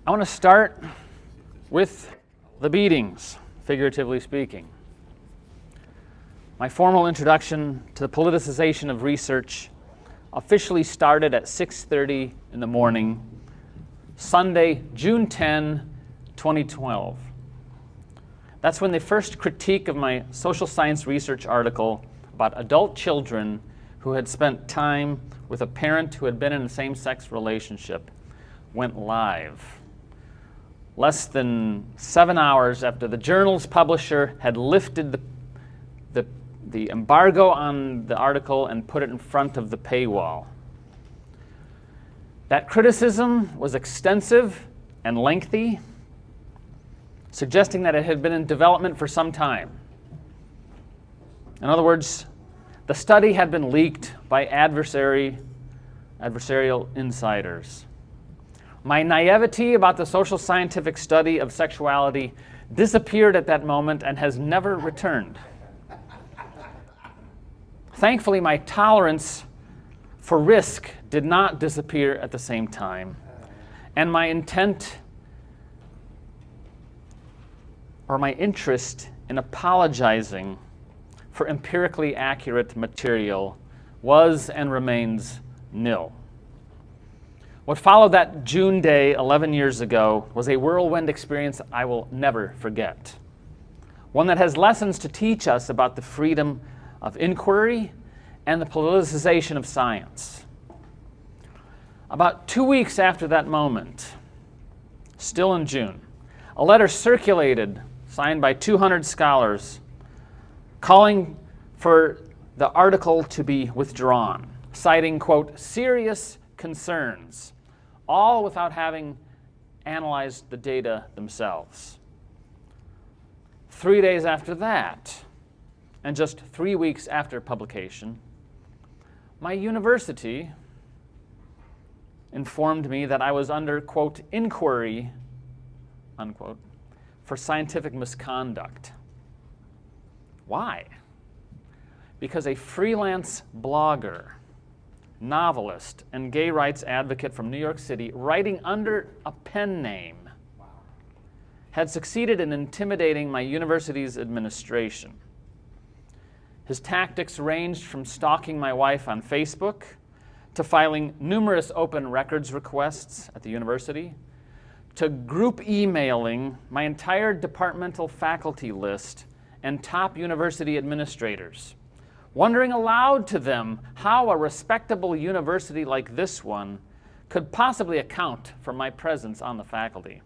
I want to start with the beatings, figuratively speaking. My formal introduction to the politicization of research officially started at 6:30 in the morning, Sunday, June 10, 2012. That's when the first critique of my social science research article about adult children who had spent time with a parent who had been in a same-sex relationship went live. Less than 7 hours after the journal's publisher had lifted the embargo on the article and put it in front of the paywall. That criticism was extensive and lengthy, suggesting that it had been in development for some time. In other words, the study had been leaked by adversarial insiders. My naivety about the social scientific study of sexuality disappeared at that moment and has never returned. Thankfully, my tolerance for risk did not disappear at the same time, and my intent or my interest in apologizing for empirically accurate material was and remains nil. What followed that June day 11 years ago was a whirlwind experience I will never forget. One that has lessons to teach us about the freedom of inquiry and the politicization of science. About 2 weeks after that moment, still in June, a letter circulated, signed by 200 scholars, calling for the article to be withdrawn, citing, quote, serious concerns, all without having analyzed the data themselves. 3 days after that, and just 3 weeks after publication, my university informed me that I was under, quote, inquiry, unquote, for scientific misconduct. Why? Because a freelance blogger, novelist, and gay rights advocate from New York City, writing under a pen name, had succeeded in intimidating my university's administration. His tactics ranged from stalking my wife on Facebook to filing numerous open records requests at the university, to group emailing my entire departmental faculty list and top university administrators, wondering aloud to them how a respectable university like this one could possibly account for my presence on the faculty.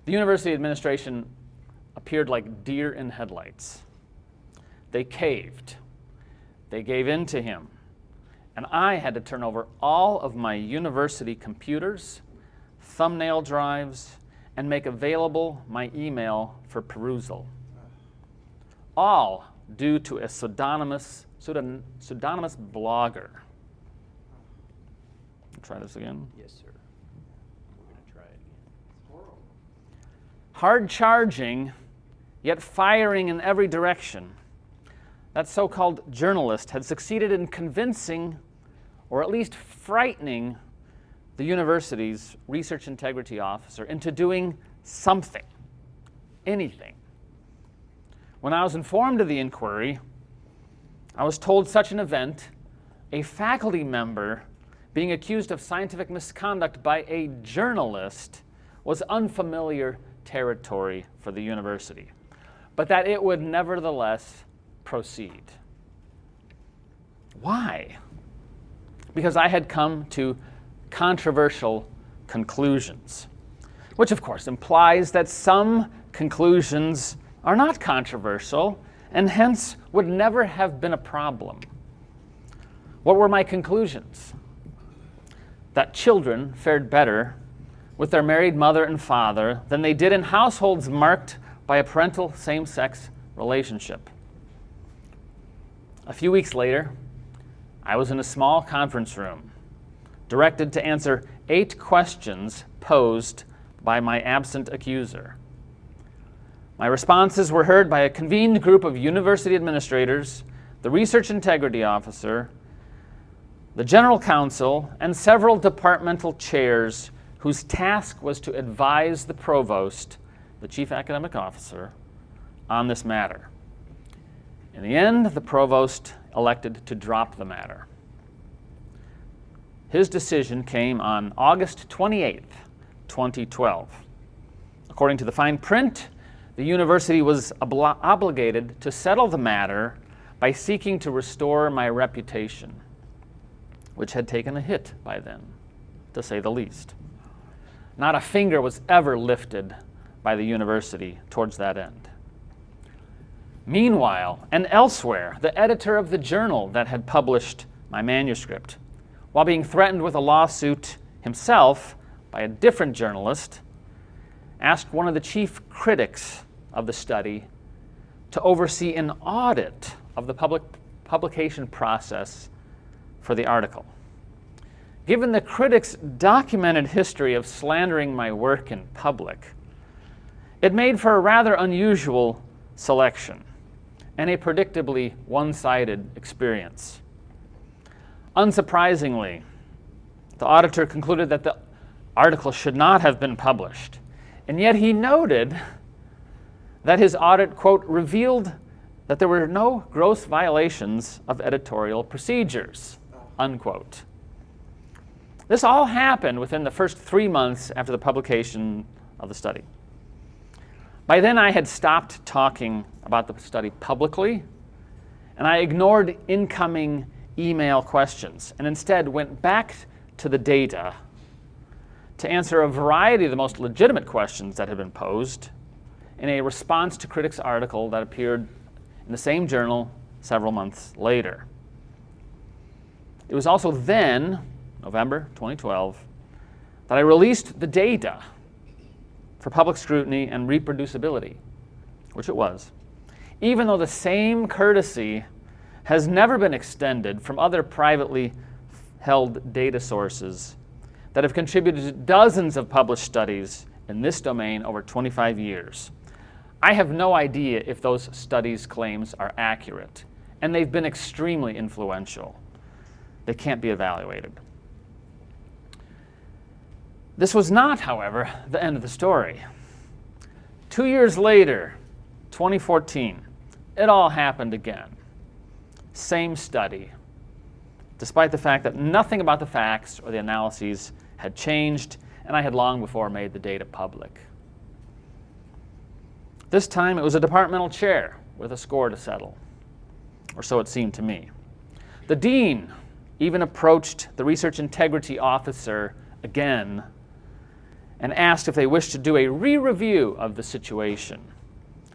The university administration appeared like deer in headlights. They caved. They gave in to him. And I had to turn over all of my university computers, thumbnail drives, and make available my email for perusal. All due to a pseudonymous blogger. Try this again. Yes, sir. We're going to try it again. Hard-charging, yet firing in every direction, that so-called journalist had succeeded in convincing, or at least frightening, the university's research integrity officer into doing something, anything. When I was informed of the inquiry, I was told such an event, a faculty member being accused of scientific misconduct by a journalist, was unfamiliar territory for the university, but that it would nevertheless proceed. Why? Because I had come to controversial conclusions, which of course implies that some conclusions are not controversial and hence would never have been a problem. What were my conclusions? That children fared better with their married mother and father than they did in households marked by a parental same-sex relationship. A few weeks later, I was in a small conference room, directed to answer 8 questions posed by my absent accuser. My responses were heard by a convened group of university administrators, the research integrity officer, the general counsel, and several departmental chairs whose task was to advise the provost, the chief academic officer, on this matter. In the end, the provost elected to drop the matter. His decision came on August 28th, 2012. According to the fine print, the university was obligated to settle the matter by seeking to restore my reputation, which had taken a hit by then, to say the least. Not a finger was ever lifted by the university towards that end. Meanwhile, and elsewhere, the editor of the journal that had published my manuscript, while being threatened with a lawsuit himself by a different journalist, asked one of the chief critics of the study to oversee an audit of the publication process for the article. Given the critic's documented history of slandering my work in public, it made for a rather unusual selection and a predictably one-sided experience. Unsurprisingly, the auditor concluded that the article should not have been published, and yet he noted that his audit, quote, revealed that there were no gross violations of editorial procedures, unquote. This all happened within the first 3 months after the publication of the study. By then, I had stopped talking about the study publicly, and I ignored incoming email questions and instead went back to the data to answer a variety of the most legitimate questions that had been posed in a response to critics' article that appeared in the same journal several months later. It was also then, November 2012, that I released the data for public scrutiny and reproducibility, which it was, even though the same courtesy has never been extended from other privately held data sources that have contributed to dozens of published studies in this domain over 25 years. I have no idea if those studies' claims are accurate, and they've been extremely influential. They can't be evaluated. This was not, however, the end of the story. 2 years later, 2014, it all happened again. Same study, despite the fact that nothing about the facts or the analyses had changed, and I had long before made the data public. This time, it was a departmental chair with a score to settle, or so it seemed to me. The dean even approached the research integrity officer again and asked if they wished to do a re-review of the situation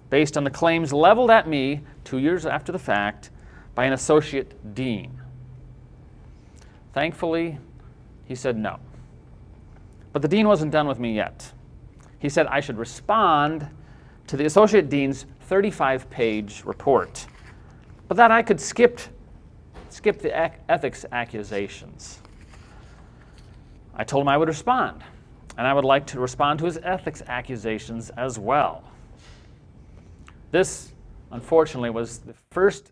based on the claims leveled at me 2 years after the fact by an associate dean. Thankfully, he said no. But the dean wasn't done with me yet. He said I should respond to the associate dean's 35-page report, but that I could skip the ethics accusations. I told him I would respond, and I would like to respond to his ethics accusations as well. This, unfortunately, was the first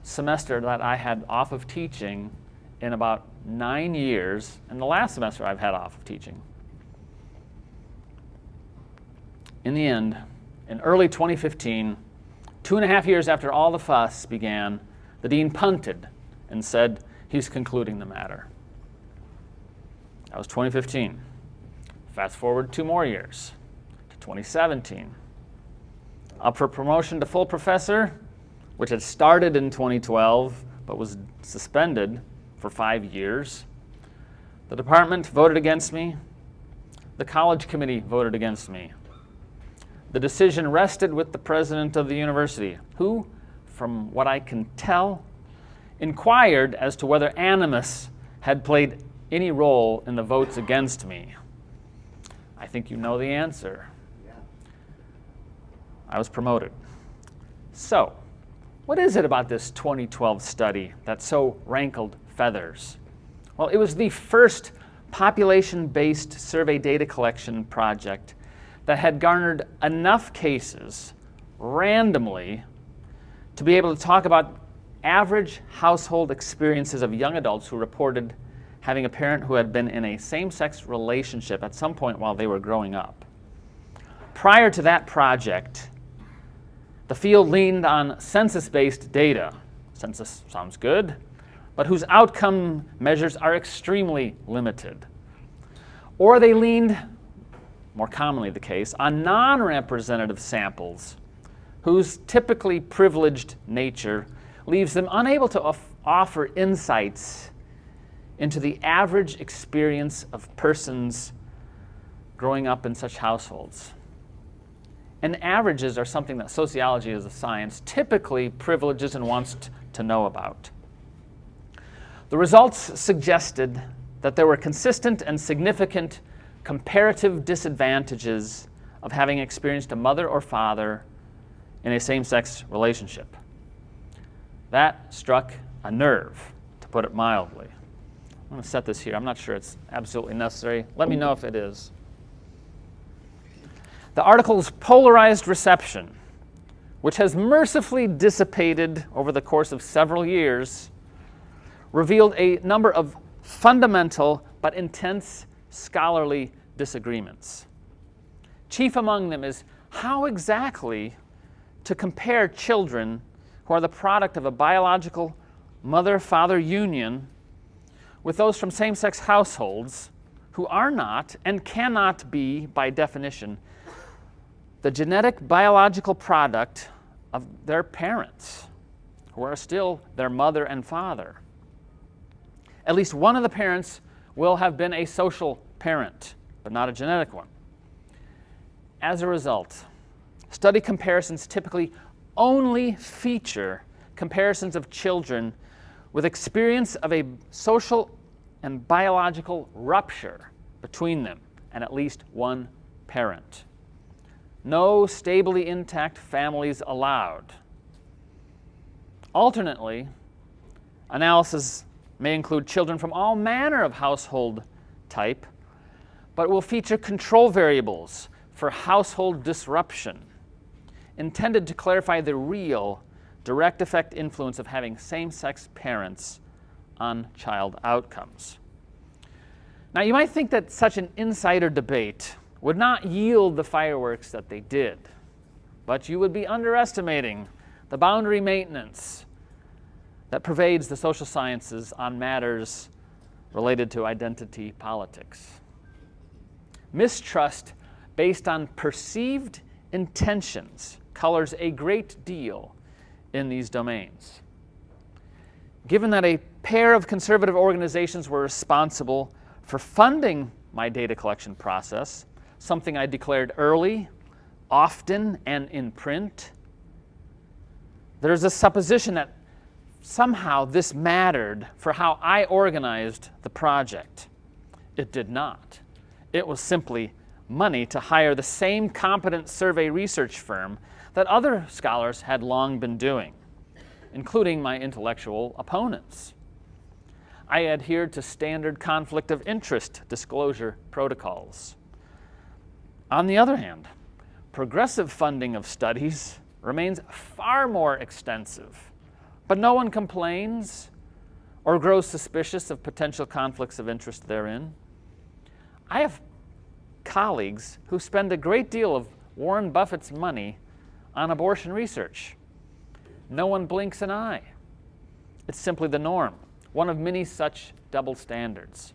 semester that I had off of teaching in about 9 years, and the last semester I've had off of teaching. In the end, in early 2015, 2.5 years after all the fuss began, the dean punted and said he's concluding the matter. That was 2015. Fast forward 2 more years to 2017. Up for promotion to full professor, which had started in 2012 but was suspended for 5 years. The department voted against me. The college committee voted against me. The decision rested with the president of the university, who, from what I can tell, inquired as to whether animus had played any role in the votes against me. I think you know the answer. Yeah. I was promoted. So, what is it about this 2012 study that so rankled feathers? Well, it was the first population-based survey data collection project that had garnered enough cases randomly to be able to talk about average household experiences of young adults who reported having a parent who had been in a same-sex relationship at some point while they were growing up. Prior to that project, the field leaned on census-based data. Census sounds good, but whose outcome measures are extremely limited. Or they leaned, more commonly the case, on non-representative samples whose typically privileged nature leaves them unable to offer insights into the average experience of persons growing up in such households. And averages are something that sociology as a science typically privileges and wants to know about. The results suggested that there were consistent and significant comparative disadvantages of having experienced a mother or father in a same-sex relationship. That struck a nerve, to put it mildly. I'm going to set this here. I'm not sure it's absolutely necessary. Let me know if it is. The article's polarized reception, which has mercifully dissipated over the course of several years, revealed a number of fundamental but intense scholarly disagreements. Chief among them is how exactly to compare children who are the product of a biological mother-father union with those from same-sex households who are not and cannot be, by definition, the genetic biological product of their parents, who are still their mother and father. At least one of the parents will have been a social parent, but not a genetic one. As a result, study comparisons typically only feature comparisons of children with experience of a social and biological rupture between them and at least one parent. No stably intact families allowed. Alternately, analysis may include children from all manner of household type, but will feature control variables for household disruption, intended to clarify the real direct effect influence of having same-sex parents on child outcomes. Now, you might think that such an insider debate would not yield the fireworks that they did, but you would be underestimating the boundary maintenance that pervades the social sciences on matters related to identity politics. Mistrust based on perceived intentions colors a great deal in these domains. Given that a pair of conservative organizations were responsible for funding my data collection process, something I declared early, often, and in print, there's a supposition that somehow this mattered for how I organized the project. It did not. It was simply money to hire the same competent survey research firm that other scholars had long been doing, including my intellectual opponents. I adhered to standard conflict of interest disclosure protocols. On the other hand, progressive funding of studies remains far more extensive, but no one complains or grows suspicious of potential conflicts of interest therein. I have colleagues who spend a great deal of Warren Buffett's money on abortion research. No one blinks an eye. It's simply the norm, one of many such double standards.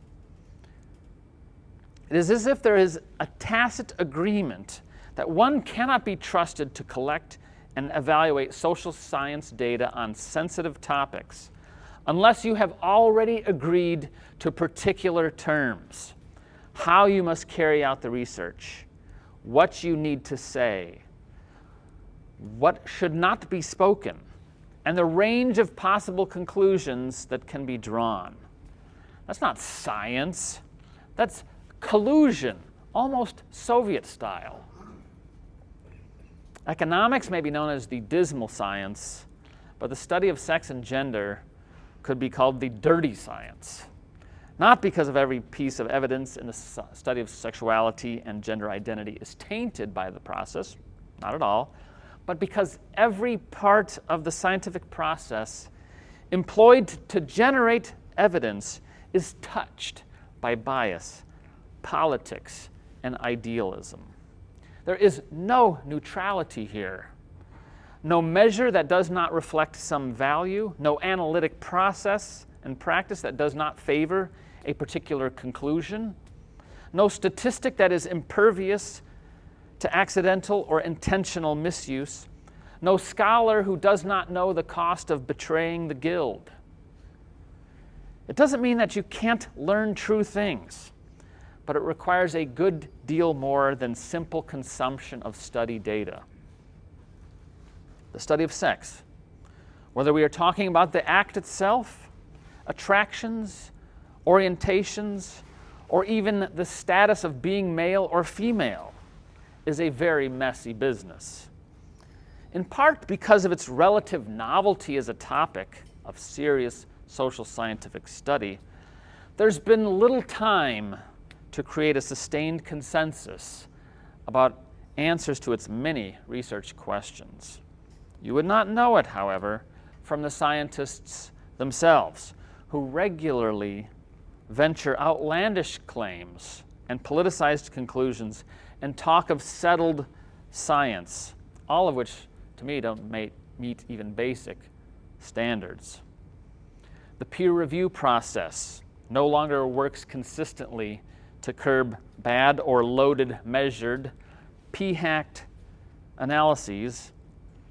It is as if there is a tacit agreement that one cannot be trusted to collect and evaluate social science data on sensitive topics unless you have already agreed to particular terms, how you must carry out the research, what you need to say, what should not be spoken, and the range of possible conclusions that can be drawn. That's not science. That's collusion, almost Soviet style. Economics may be known as the dismal science, but the study of sex and gender could be called the dirty science. Not because of every piece of evidence in the study of sexuality and gender identity is tainted by the process, not at all, but because every part of the scientific process employed to generate evidence is touched by bias, politics, and idealism. There is no neutrality here. No measure that does not reflect some value, no analytic process and practice that does not favor a particular conclusion, no statistic that is impervious to accidental or intentional misuse, no scholar who does not know the cost of betraying the guild. It doesn't mean that you can't learn true things, but it requires a good deal more than simple consumption of study data. The study of sex, whether we are talking about the act itself, attractions, orientations, or even the status of being male or female, is a very messy business. In part because of its relative novelty as a topic of serious social scientific study, there's been little time to create a sustained consensus about answers to its many research questions. You would not know it, however, from the scientists themselves, who regularly venture outlandish claims and politicized conclusions and talk of settled science, all of which, to me, don't meet even basic standards. The peer review process no longer works consistently to curb bad or loaded measured, p-hacked analyses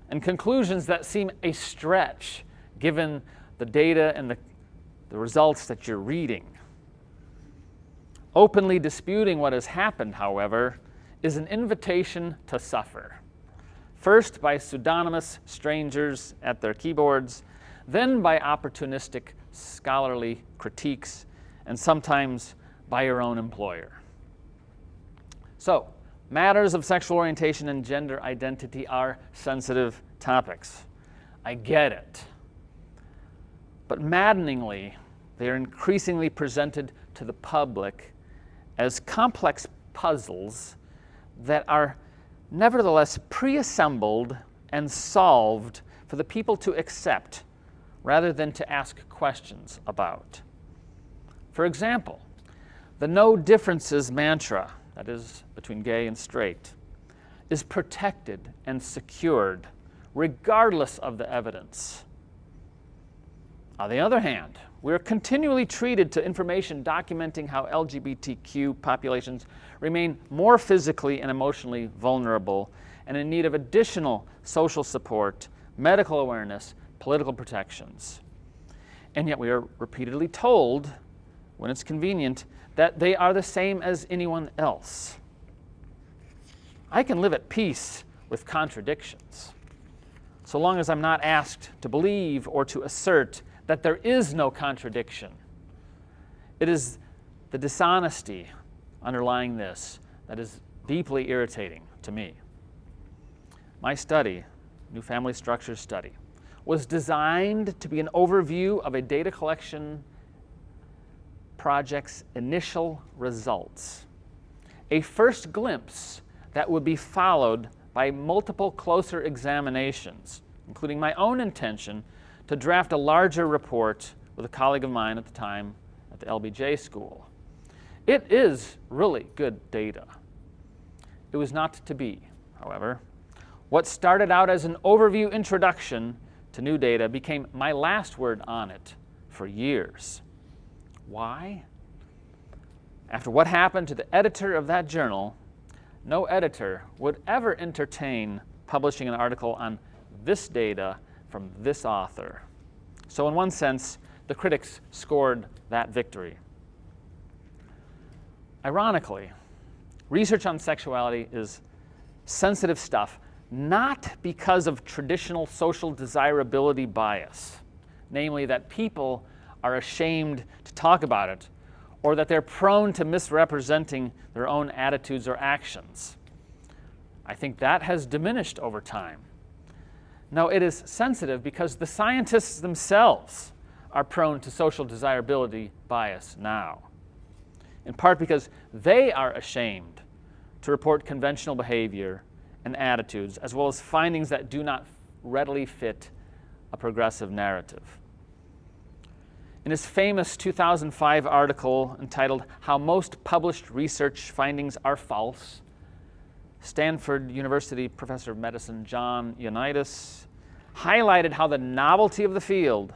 and conclusions that seem a stretch given the data and the results that you're reading. Openly disputing what has happened, however, is an invitation to suffer. First by pseudonymous strangers at their keyboards, then by opportunistic scholarly critiques, and sometimes by your own employer. So, matters of sexual orientation and gender identity are sensitive topics. I get it. But maddeningly, they are increasingly presented to the public as complex puzzles that are nevertheless pre-assembled and solved for the people to accept rather than to ask questions about. For example, the no differences mantra, that is, between gay and straight, is protected and secured regardless of the evidence. On the other hand, we are continually treated to information documenting how LGBTQ populations remain more physically and emotionally vulnerable and in need of additional social support, medical awareness, political protections. And yet we are repeatedly told, when it's convenient, that they are the same as anyone else. I can live at peace with contradictions, so long as I'm not asked to believe or to assert that there is no contradiction. It is the dishonesty underlying this that is deeply irritating to me. My study, New Family Structures Study, was designed to be an overview of a data collection project's initial results, a first glimpse that would be followed by multiple closer examinations, including my own intention to draft a larger report with a colleague of mine at the time at the LBJ school. It is really good data. It was not to be, however. What started out as an overview introduction to new data became my last word on it for years. Why? After what happened to the editor of that journal, no editor would ever entertain publishing an article on this data from this author. So in one sense, the critics scored that victory. Ironically, research on sexuality is sensitive stuff, not because of traditional social desirability bias, namely that people are ashamed to talk about it, or that they're prone to misrepresenting their own attitudes or actions. I think that has diminished over time. No, it is sensitive because the scientists themselves are prone to social desirability bias now, in part because they are ashamed to report conventional behavior and attitudes, as well as findings that do not readily fit a progressive narrative. In his famous 2005 article entitled "How Most Published Research Findings Are False," Stanford University professor of medicine John Ioannidis highlighted how the novelty of the field,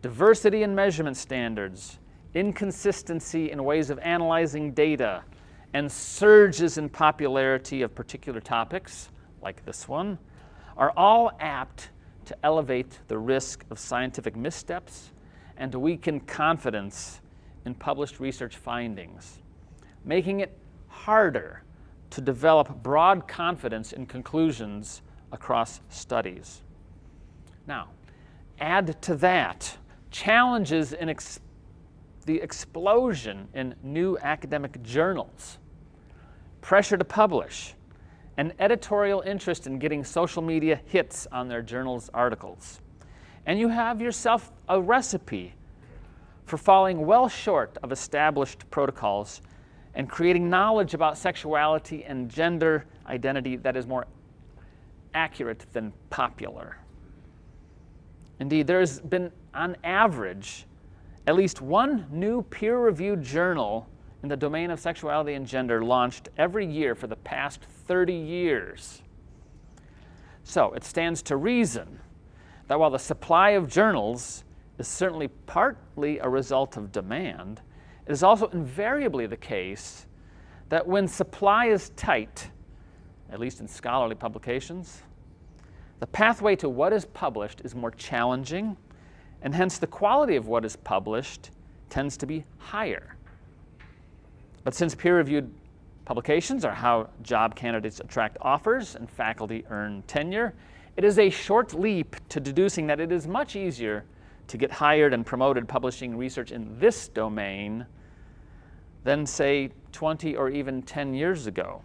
diversity in measurement standards, inconsistency in ways of analyzing data, and surges in popularity of particular topics, like this one, are all apt to elevate the risk of scientific missteps and to weaken confidence in published research findings, making it harder to develop broad confidence in conclusions across studies. Now, add to that challenges in the explosion in new academic journals, pressure to publish, and editorial interest in getting social media hits on their journals' articles. And you have yourself a recipe for falling well short of established protocols and creating knowledge about sexuality and gender identity that is more accurate than popular. Indeed, there has been, on average, at least one new peer-reviewed journal in the domain of sexuality and gender launched every year for the past 30 years. So it stands to reason that while the supply of journals is certainly partly a result of demand, it is also invariably the case that when supply is tight, at least in scholarly publications, the pathway to what is published is more challenging, and hence the quality of what is published tends to be higher. But since peer-reviewed publications are how job candidates attract offers and faculty earn tenure, it is a short leap to deducing that it is much easier to get hired and promoted publishing research in this domain than, say, 20 or even 10 years ago,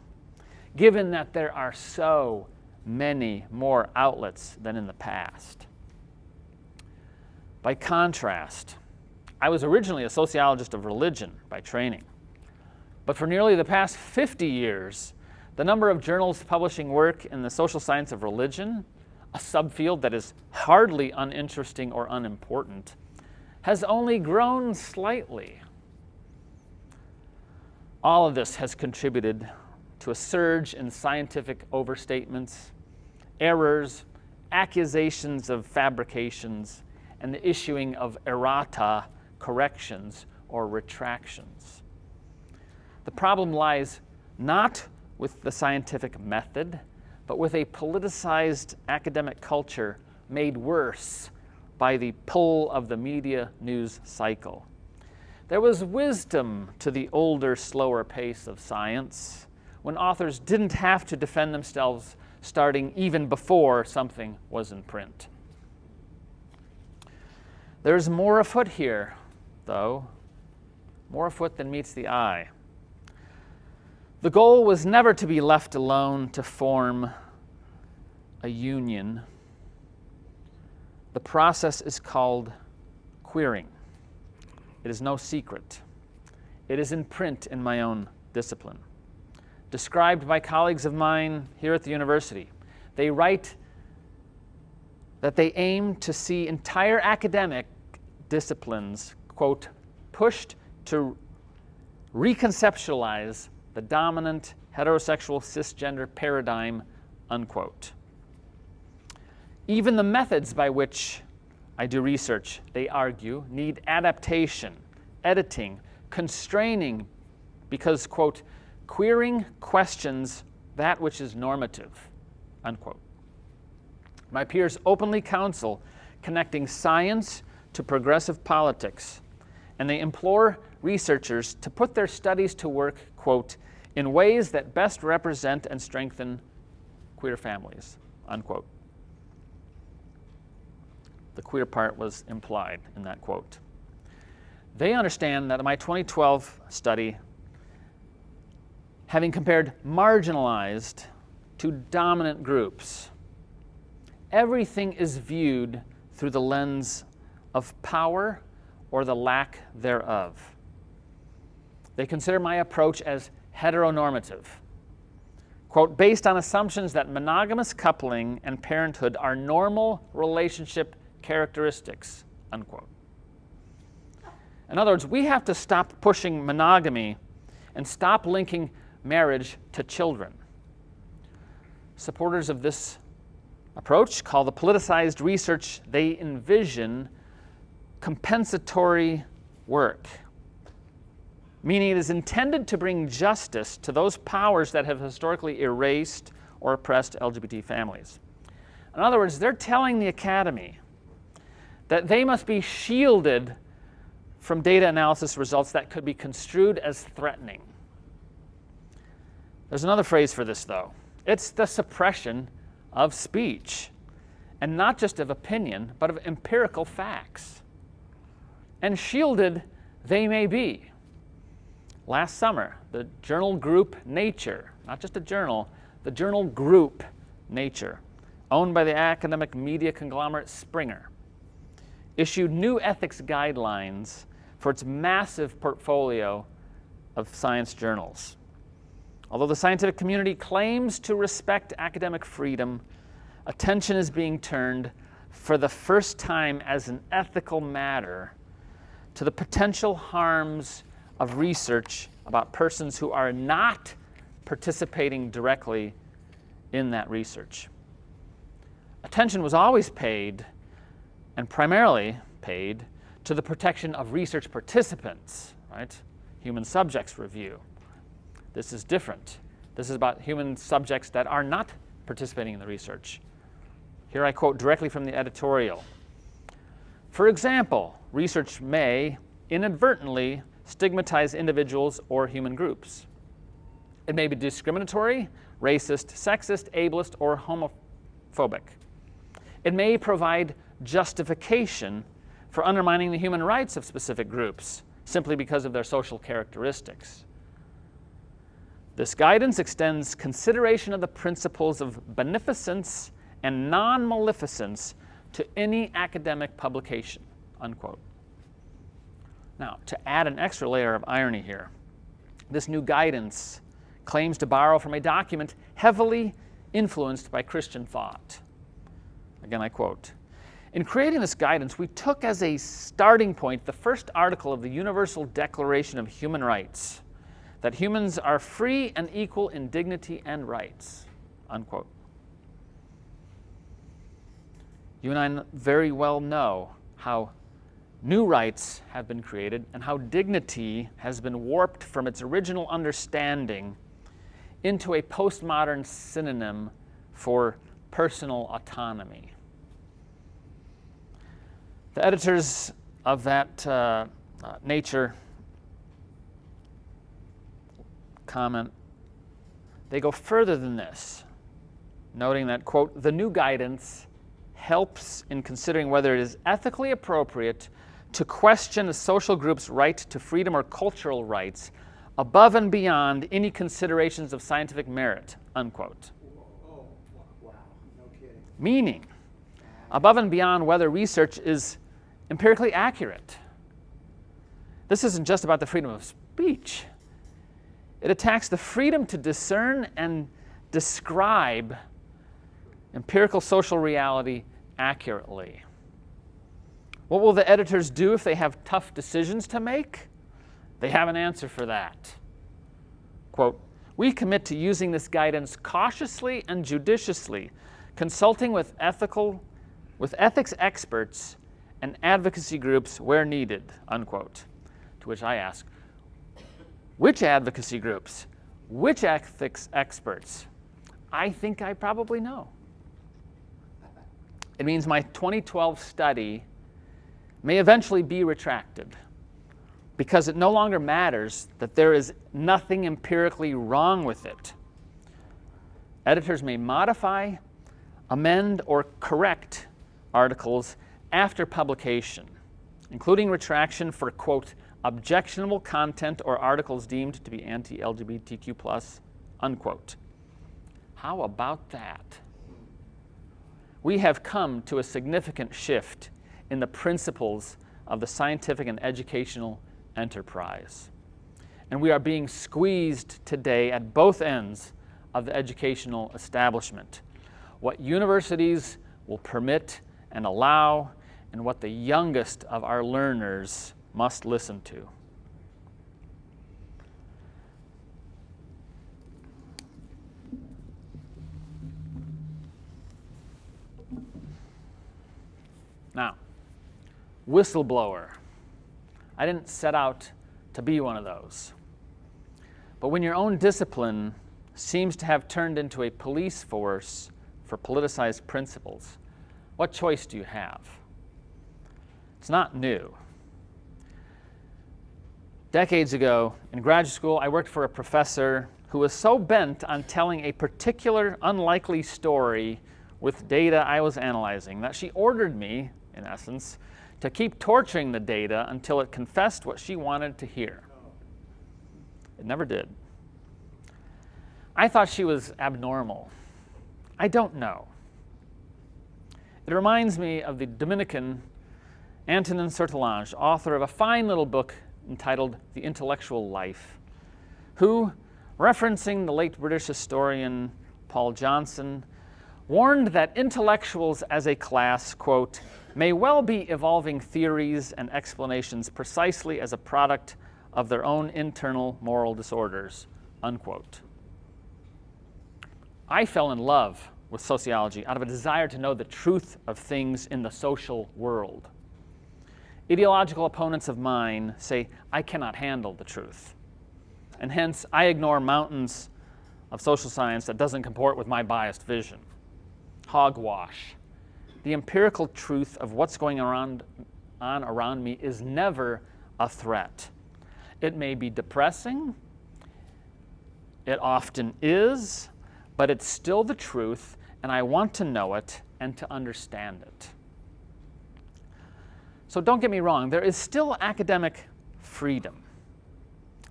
given that there are so many more outlets than in the past. By contrast, I was originally a sociologist of religion by training, but for nearly the past 50 years, the number of journals publishing work in the social science of religion, a subfield that is hardly uninteresting or unimportant, has only grown slightly. All of this has contributed to a surge in scientific overstatements, errors, accusations of fabrications, and the issuing of errata, corrections, or retractions. The problem lies not with the scientific method, but with a politicized academic culture made worse by the pull of the media news cycle. There was wisdom to the older, slower pace of science, when authors didn't have to defend themselves starting even before something was in print. There's more afoot here, though, more afoot than meets the eye. The goal was never to be left alone to form a union. The process is called queering. It is no secret. It is in print in my own discipline. Described by colleagues of mine here at the university, they write that they aim to see entire academic disciplines, quote, pushed to reconceptualize the dominant heterosexual cisgender paradigm, unquote. Even the methods by which I do research, they argue, need adaptation, editing, constraining, because, quote, queering questions that which is normative, unquote. My peers openly counsel connecting science to progressive politics, and they implore researchers to put their studies to work, quote, in ways that best represent and strengthen queer families, unquote. The queer part was implied in that quote. They understand that in my 2012 study, having compared marginalized to dominant groups, everything is viewed through the lens of power or the lack thereof. They consider my approach as heteronormative, quote, based on assumptions that monogamous coupling and parenthood are normal relationship characteristics, unquote. In other words, we have to stop pushing monogamy and stop linking marriage to children. Supporters of this approach call the politicized research they envision compensatory work, meaning it is intended to bring justice to those powers that have historically erased or oppressed LGBT families. In other words, they're telling the Academy that they must be shielded from data analysis results that could be construed as threatening. There's another phrase for this, though. It's the suppression of speech, and not just of opinion, but of empirical facts. And shielded they may be. Last summer, the journal group Nature, not just a journal, the journal group Nature, owned by the academic media conglomerate Springer, issued new ethics guidelines for its massive portfolio of science journals. Although the scientific community claims to respect academic freedom, attention is being turned for the first time as an ethical matter to the potential harms of research about persons who are not participating directly in that research. Attention was always paid, and primarily paid, to the protection of research participants, right? Human subjects review. This is different. This is about human subjects that are not participating in the research. Here I quote directly from the editorial. For example, research may inadvertently stigmatize individuals or human groups. It may be discriminatory, racist, sexist, ableist, or homophobic. It may provide justification for undermining the human rights of specific groups simply because of their social characteristics. This guidance extends consideration of the principles of beneficence and non-maleficence to any academic publication, unquote. Now, to add an extra layer of irony here, this new guidance claims to borrow from a document heavily influenced by Christian thought. Again, I quote, "In creating this guidance, we took as a starting point the first article of the Universal Declaration of Human Rights, that humans are free and equal in dignity and rights," unquote. You and I very well know how new rights have been created and how dignity has been warped from its original understanding into a postmodern synonym for personal autonomy. The editors of that Nature comment, they go further than this, noting that, quote, "The new guidance helps in considering whether it is ethically appropriate to question a social group's right to freedom or cultural rights above and beyond any considerations of scientific merit," unquote. Oh, wow, no kidding. Meaning, above and beyond whether research is empirically accurate. This isn't just about the freedom of speech. It attacks the freedom to discern and describe empirical social reality accurately. What will the editors do if they have tough decisions to make? They have an answer for that. Quote, "We commit to using this guidance cautiously and judiciously, consulting with ethics experts and advocacy groups where needed," unquote. To which I ask, which advocacy groups? Which ethics experts? I think I probably know. It means my 2012 study may eventually be retracted because it no longer matters that there is nothing empirically wrong with it. Editors may modify, amend, or correct articles after publication, including retraction for, quote, "objectionable content or articles deemed to be anti-LGBTQ+, unquote." How about that? We have come to a significant shift in the principles of the scientific and educational enterprise. And we are being squeezed today at both ends of the educational establishment. What universities will permit and allow, and what the youngest of our learners must listen to. Now, whistleblower. I didn't set out to be one of those. But when your own discipline seems to have turned into a police force for politicized principles, what choice do you have? It's not new. Decades ago, in graduate school, I worked for a professor who was so bent on telling a particular unlikely story with data I was analyzing that she ordered me, in essence, to keep torturing the data until it confessed what she wanted to hear. It never did. I thought she was abnormal. I don't know. It reminds me of the Dominican Antonin Sertalange, author of a fine little book entitled The Intellectual Life, who, referencing the late British historian Paul Johnson, warned that intellectuals as a class, quote, may well be evolving theories and explanations precisely as a product of their own internal moral disorders, unquote. I fell in love with sociology out of a desire to know the truth of things in the social world. Ideological opponents of mine say I cannot handle the truth, and hence I ignore mountains of social science that doesn't comport with my biased vision. Hogwash. The empirical truth of what's going on around me is never a threat. It may be depressing, it often is, but it's still the truth, and I want to know it and to understand it. So don't get me wrong, there is still academic freedom.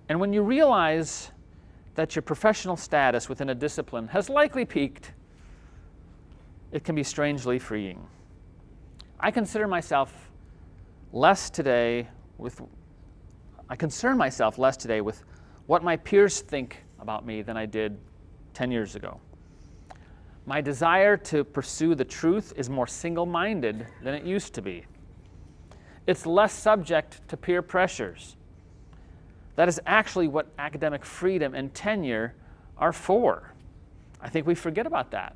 And when you realize that your professional status within a discipline has likely peaked, it can be strangely freeing. I concern myself less today with what my peers think about me than I did 10 years ago. My desire to pursue the truth is more single-minded than it used to be. It's less subject to peer pressures. That is actually what academic freedom and tenure are for. I think we forget about that.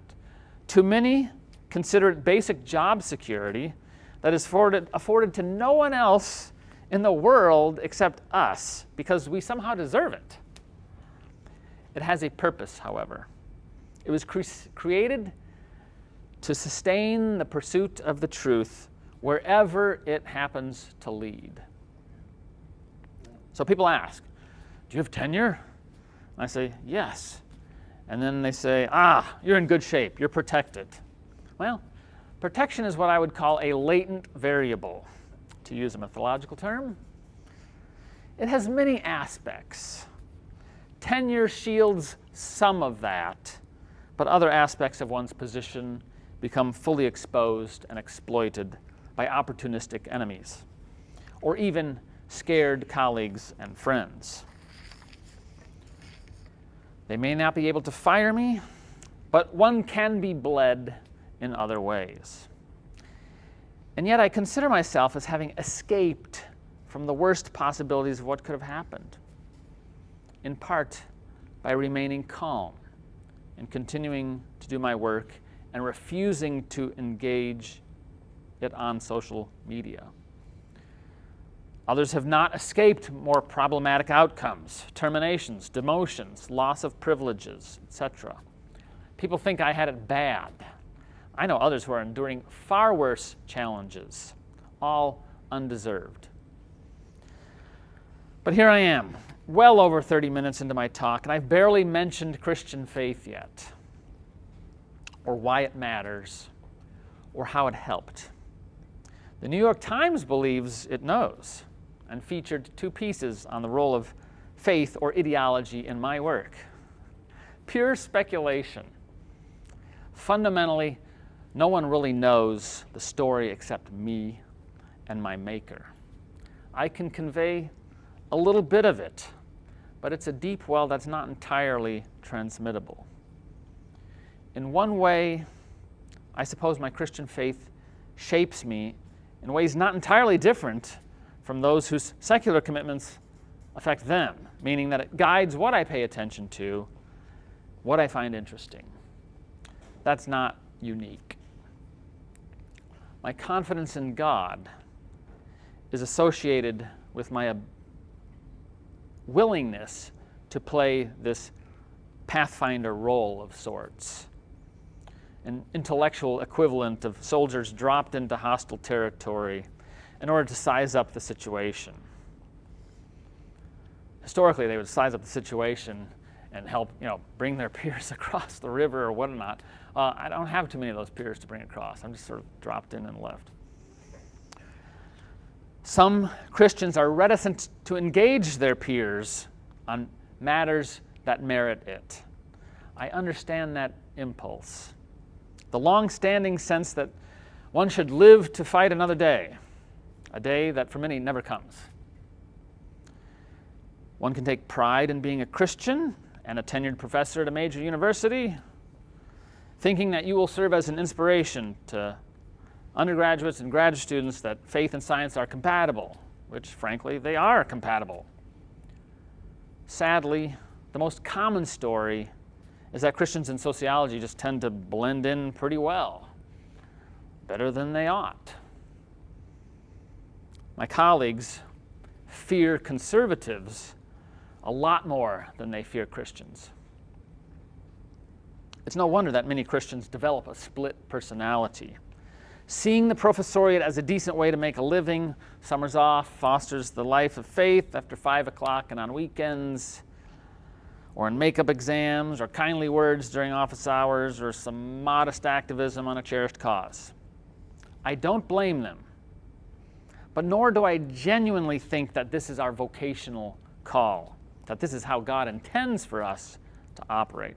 Too many consider it basic job security that is afforded to no one else in the world except us because we somehow deserve it. It has a purpose, however. It was created to sustain the pursuit of the truth wherever it happens to lead. So people ask, do you have tenure? And I say, yes. And then they say, you're in good shape, you're protected. Well, protection is what I would call a latent variable, to use a mythological term. It has many aspects. Tenure shields some of that, but other aspects of one's position become fully exposed and exploited by opportunistic enemies, or even scared colleagues and friends. They may not be able to fire me, but one can be bled in other ways. And yet I consider myself as having escaped from the worst possibilities of what could have happened, in part by remaining calm and continuing to do my work and refusing to engage it on social media. Others have not escaped more problematic outcomes, terminations, demotions, loss of privileges, etc. People think I had it bad. I know others who are enduring far worse challenges, all undeserved. But here I am, well over 30 minutes into my talk, and I've barely mentioned Christian faith yet, or why it matters, or how it helped. The New York Times believes it knows, and featured 2 pieces on the role of faith or ideology in my work. Pure speculation. Fundamentally, no one really knows the story except me and my maker. I can convey a little bit of it, but it's a deep well that's not entirely transmittable. In one way, I suppose my Christian faith shapes me in ways not entirely different from those whose secular commitments affect them, meaning that it guides what I pay attention to, what I find interesting. That's not unique. My confidence in God is associated with my willingness to play this pathfinder role of sorts, an intellectual equivalent of soldiers dropped into hostile territory in order to size up the situation. Historically, they would size up the situation and help, bring their peers across the river or whatnot. I don't have too many of those peers to bring across. I'm just sort of dropped in and left. Some Christians are reticent to engage their peers on matters that merit it. I understand that impulse. The long-standing sense that one should live to fight another day, a day that for many never comes. One can take pride in being a Christian and a tenured professor at a major university, thinking that you will serve as an inspiration to undergraduates and graduate students that faith and science are compatible, which frankly they are compatible. Sadly, the most common story is that Christians in sociology just tend to blend in pretty well, better than they ought. My colleagues fear conservatives a lot more than they fear Christians. It's no wonder that many Christians develop a split personality. Seeing the professoriate as a decent way to make a living, summers off, fosters the life of faith after 5 o'clock and on weekends, or in makeup exams, or kindly words during office hours, or some modest activism on a cherished cause. I don't blame them, but nor do I genuinely think that this is our vocational call, that this is how God intends for us to operate.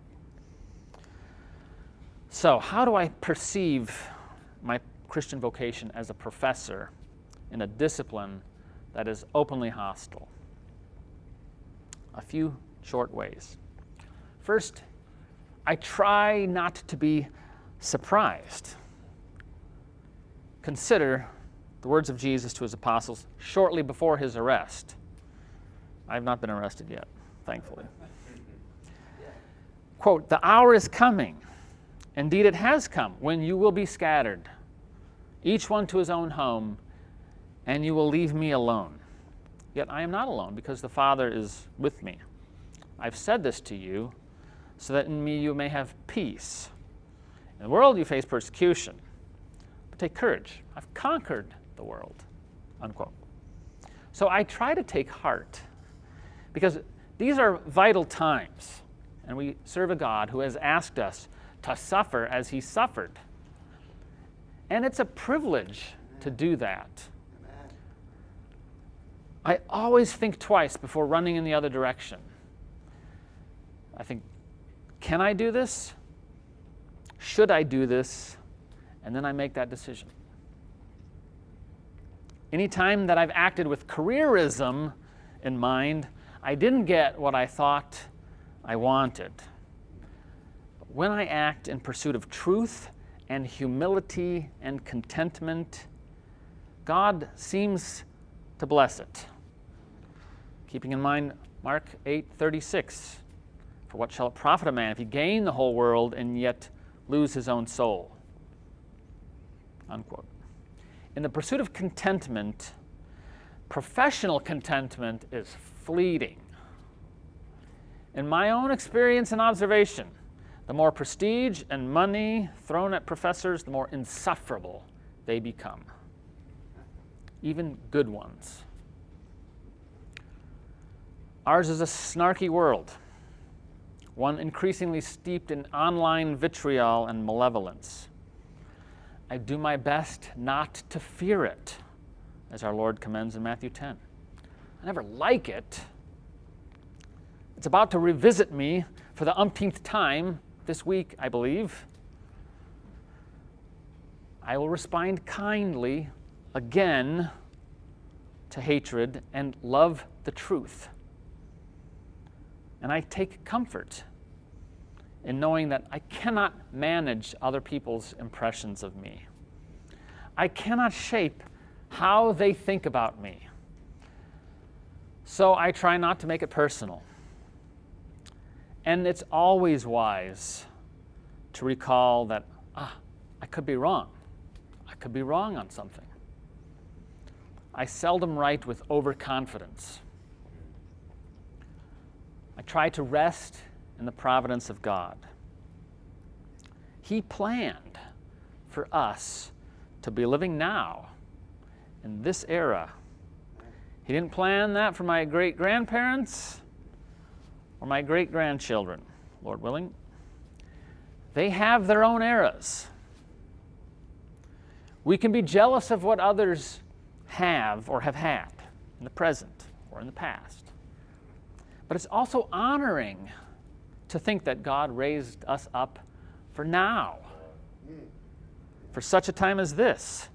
So, how do I perceive my Christian vocation as a professor in a discipline that is openly hostile? A few short ways. First, I try not to be surprised. Consider the words of Jesus to his apostles shortly before his arrest. I have not been arrested yet, thankfully. Quote, "The hour is coming, indeed it has come, when you will be scattered, each one to his own home, and you will leave me alone. Yet I am not alone, because the Father is with me. I've said this to you, so that in me you may have peace. In the world you face persecution, but take courage. I've conquered the world." Unquote. So I try to take heart, because these are vital times, and we serve a God who has asked us to suffer as he suffered. And it's a privilege to do that. I always think twice before running in the other direction. I think, can I do this? Should I do this? And then I make that decision. Any time that I've acted with careerism in mind, I didn't get what I thought I wanted. But when I act in pursuit of truth and humility and contentment, God seems to bless it. Keeping in mind Mark 8:36, "For what shall it profit a man if he gain the whole world and yet lose his own soul?" Unquote. In the pursuit of contentment, professional contentment is fleeting. In my own experience and observation, the more prestige and money thrown at professors, the more insufferable they become, even good ones. Ours is a snarky world, one increasingly steeped in online vitriol and malevolence. I do my best not to fear it, as our Lord commends in Matthew 10. I never like it. It's about to revisit me for the umpteenth time this week, I believe. I will respond kindly again to hatred and love the truth. And I take comfort in knowing that I cannot manage other people's impressions of me. I cannot shape how they think about me. So I try not to make it personal. And it's always wise to recall that, I could be wrong. I could be wrong on something. I seldom write with overconfidence. I try to rest in the providence of God. He planned for us to be living now in this era. He didn't plan that for my great-grandparents or my great-grandchildren, Lord willing. They have their own eras. We can be jealous of what others have or have had in the present or in the past. But it's also honoring to think that God raised us up for now, for such a time as this,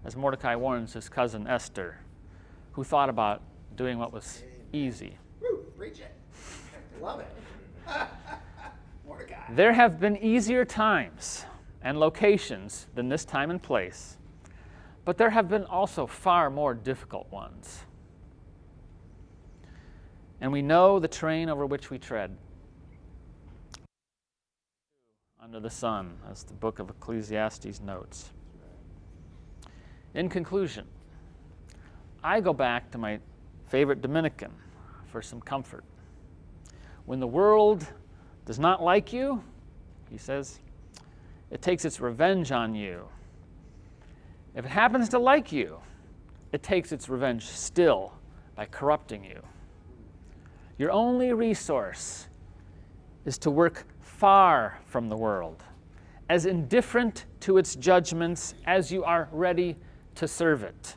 as Mordecai warns his cousin Esther, who thought about doing what was easy. Woo, preach it. Love it. Mordecai. There have been easier times and locations than this time and place, but there have been also far more difficult ones. And we know the terrain over which we tread. Under the sun, as the book of Ecclesiastes notes. In conclusion, I go back to my favorite Dominican for some comfort. When the world does not like you, he says, it takes its revenge on you. If it happens to like you, it takes its revenge still by corrupting you. Your only resource is to work far from the world, as indifferent to its judgments as you are ready to serve it.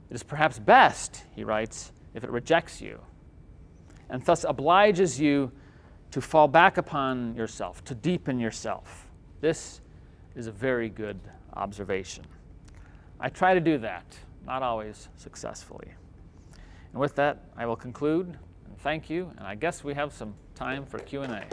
It is perhaps best, he writes, if it rejects you, and thus obliges you to fall back upon yourself, to deepen yourself. This is a very good observation. I try to do that, not always successfully. And with that, I will conclude, and thank you, and I guess we have some time for Q&A.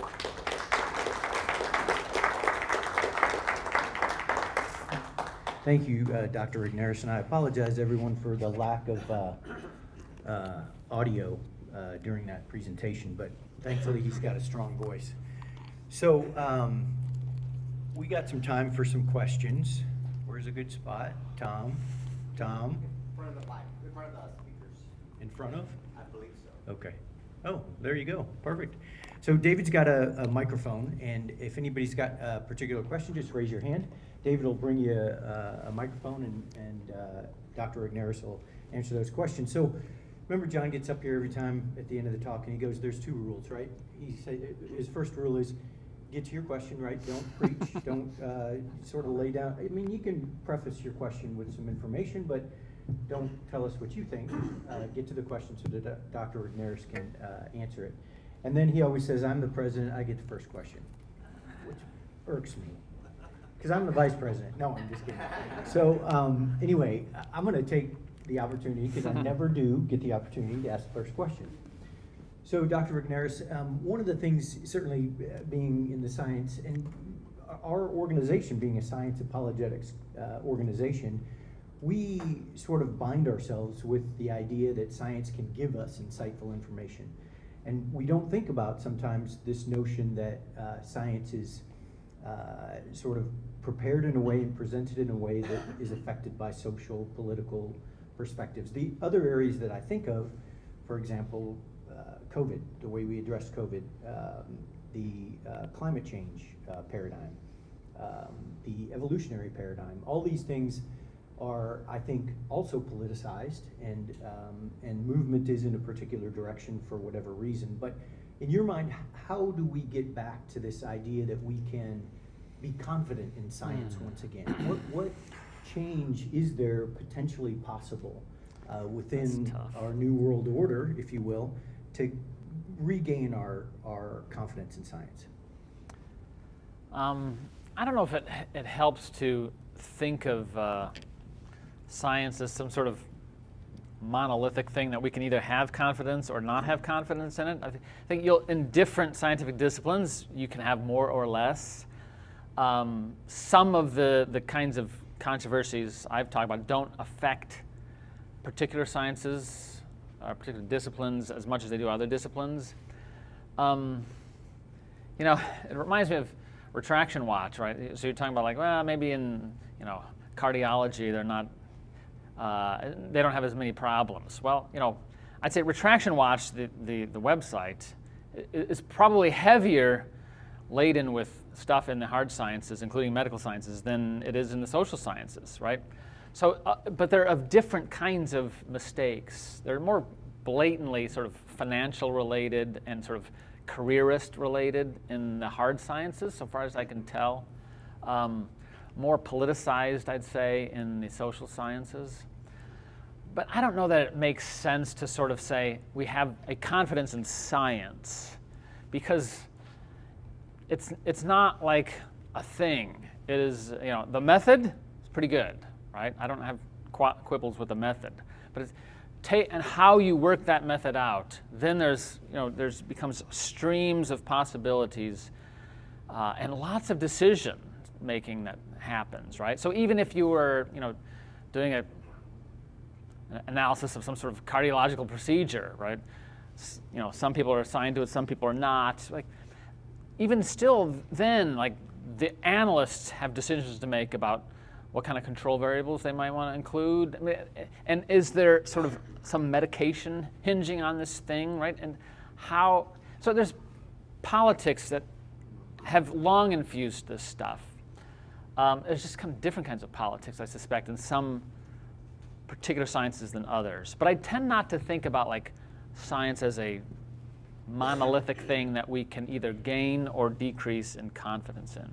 Thank you, Dr. Regnerus, and I apologize, everyone, for the lack of audio during that presentation, but thankfully he's got a strong voice. So we got some time for some questions. Where's a good spot? Tom? In front of the mic, in front of the speakers. In front of? I believe so. Okay. Oh, there you go. Perfect. So David's got a microphone, and if anybody's got a particular question, just raise your hand. David will bring you a microphone, and Dr. Regnerus will answer those questions. So remember, John gets up here every time at the end of the talk, and he goes, there's two rules, right? He said his first rule is get to your question, right? Don't preach. Don't sort of lay down. I mean, you can preface your question with some information, but don't tell us what you think. Get to the question so that Dr. Regnerus can answer it. And then he always says, I'm the president, I get the first question, which irks me, because I'm the vice president. No, I'm just kidding. So anyway, I'm going to take the opportunity, because I never do get the opportunity to ask the first question. So Dr. Regnerus, one of the things, certainly being in the science, and our organization being a science apologetics organization, we sort of bind ourselves with the idea that science can give us insightful information. And we don't think about sometimes this notion that science is sort of prepared in a way and presented in a way that is affected by social, political perspectives. The other areas that I think of, for example, COVID, the way we address COVID, the climate change paradigm, the evolutionary paradigm, all these things are, I think, also politicized, and movement is in a particular direction for whatever reason. But in your mind, how do we get back to this idea that we can be confident in science once again? What change is there potentially possible within our new world order, if you will, to regain our confidence in science? I don't know if it helps to think of science as some sort of monolithic thing that we can either have confidence or not have confidence in it. I think in different scientific disciplines, you can have more or less. Some of the kinds of controversies I've talked about don't affect particular sciences particular disciplines as much as they do other disciplines. It reminds me of retraction watch, right? So you're talking about like, well, maybe in cardiology they're not, they don't have as many problems. Well, I'd say retraction watch, the website, is probably heavier laden with stuff in the hard sciences, including medical sciences, than it is in the social sciences, right? So, but they're of different kinds of mistakes. They're more blatantly sort of financial related and sort of careerist related in the hard sciences, so far as I can tell. More politicized, I'd say, in the social sciences. But I don't know that it makes sense to sort of say we have a confidence in science, because it's not like a thing. It is, the method is pretty good, right? I don't have quibbles with the method, but it's and how you work that method out. Then there's becomes streams of possibilities and lots of decision making that happens, right? So even if you were, doing an analysis of some sort of cardiological procedure, right? Some people are assigned to it, some people are not. Like, even still, then, like, the analysts have decisions to make about what kind of control variables they might want to include. I mean, and is there sort of some medication hinging on this thing, right? And how, so there's politics that have long infused this stuff. There's just kind of different kinds of politics, I suspect, in some particular sciences than others. But I tend not to think about like science as a monolithic thing that we can either gain or decrease in confidence in.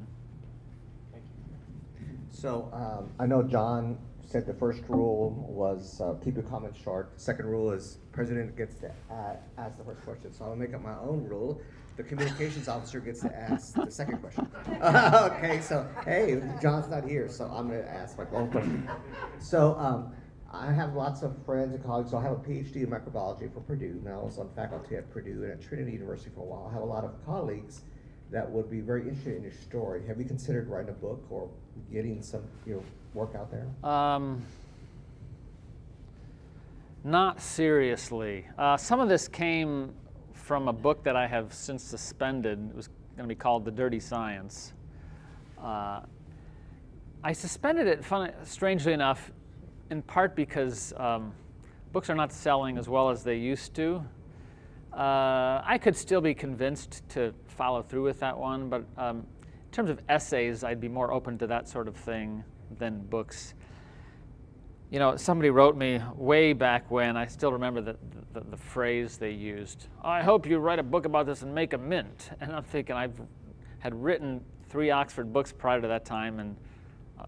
So I know John said the first rule was keep your comments short. The second rule is president gets to ask the first question. So I'll make up my own rule. The communications officer gets to ask the second question. Okay, so hey, John's not here, so I'm going to ask my own question. So I have lots of friends and colleagues. So I have a PhD in microbiology from Purdue. Now I was on faculty at Purdue and at Trinity University for a while. I have a lot of colleagues that would be very interested in your story. Have you considered writing a book or getting some work out there? Not seriously. Some of this came from a book that I have since suspended. It was going to be called The Dirty Science. I suspended it, strangely enough, in part because books are not selling as well as they used to. I could still be convinced to follow through with that one, but in terms of essays, I'd be more open to that sort of thing than books. Somebody wrote me way back when, I still remember the phrase they used, I hope you write a book about this and make a mint. And I'm thinking, I had written 3 Oxford books prior to that time, and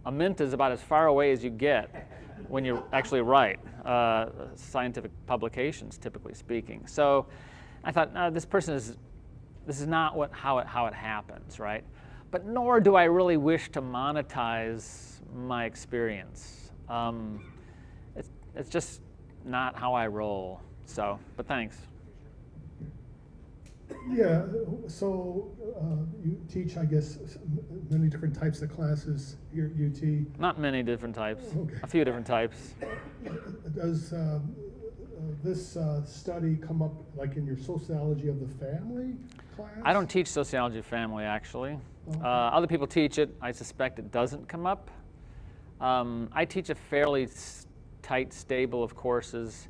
a mint is about as far away as you get when you actually write scientific publications, typically speaking. So I thought, no, this is not how it happens, right? But nor do I really wish to monetize my experience. It's just not how I roll. So, but thanks. Yeah, so you teach, I guess, many different types of classes here at UT. Not many different types, Okay. a few different types. Does this study come up like in your sociology of the family class? I don't teach sociology of family, actually. Okay. Other people teach it. I suspect it doesn't come up. I teach a fairly tight stable of courses.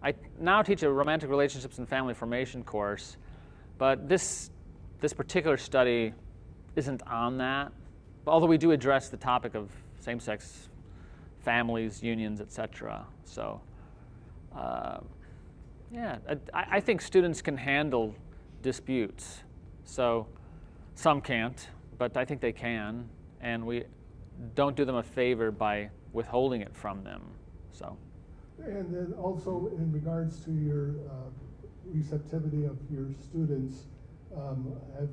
I now teach a romantic relationships and family formation course, but this particular study isn't on that, although we do address the topic of same-sex families, unions, etc. So, yeah, I think students can handle disputes. So some can't, but I think they can, and we don't do them a favor by withholding it from them. So. And then also in regards to your receptivity of your students, have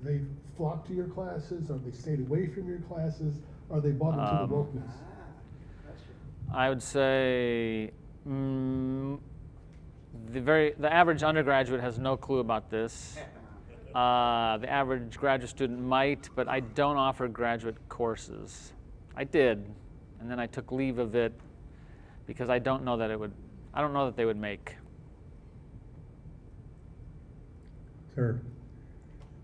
they flocked to your classes? Or they stayed away from your classes? Are they bought into the wokeness? I would say the average undergraduate has no clue about this. The average graduate student might, but I don't offer graduate courses. I did, and then I took leave of it because I don't know that they would make. Sir,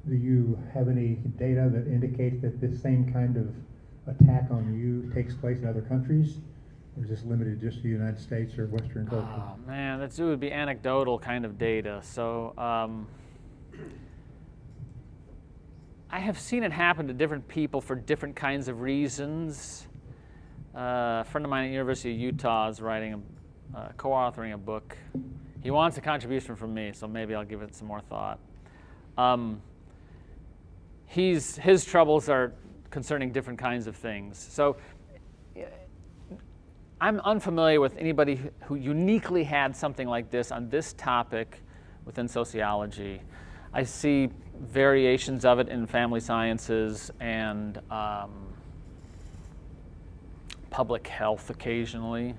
do you have any data that indicates that this same kind of attack on you takes place in other countries? Or is this limited just to the United States or Western culture? Oh man, it would be anecdotal kind of data. So I have seen it happen to different people for different kinds of reasons. A friend of mine at the University of Utah is co-authoring a book. He wants a contribution from me, so maybe I'll give it some more thought. His troubles are concerning different kinds of things. So I'm unfamiliar with anybody who uniquely had something like this on this topic within sociology. I see variations of it in family sciences and public health occasionally,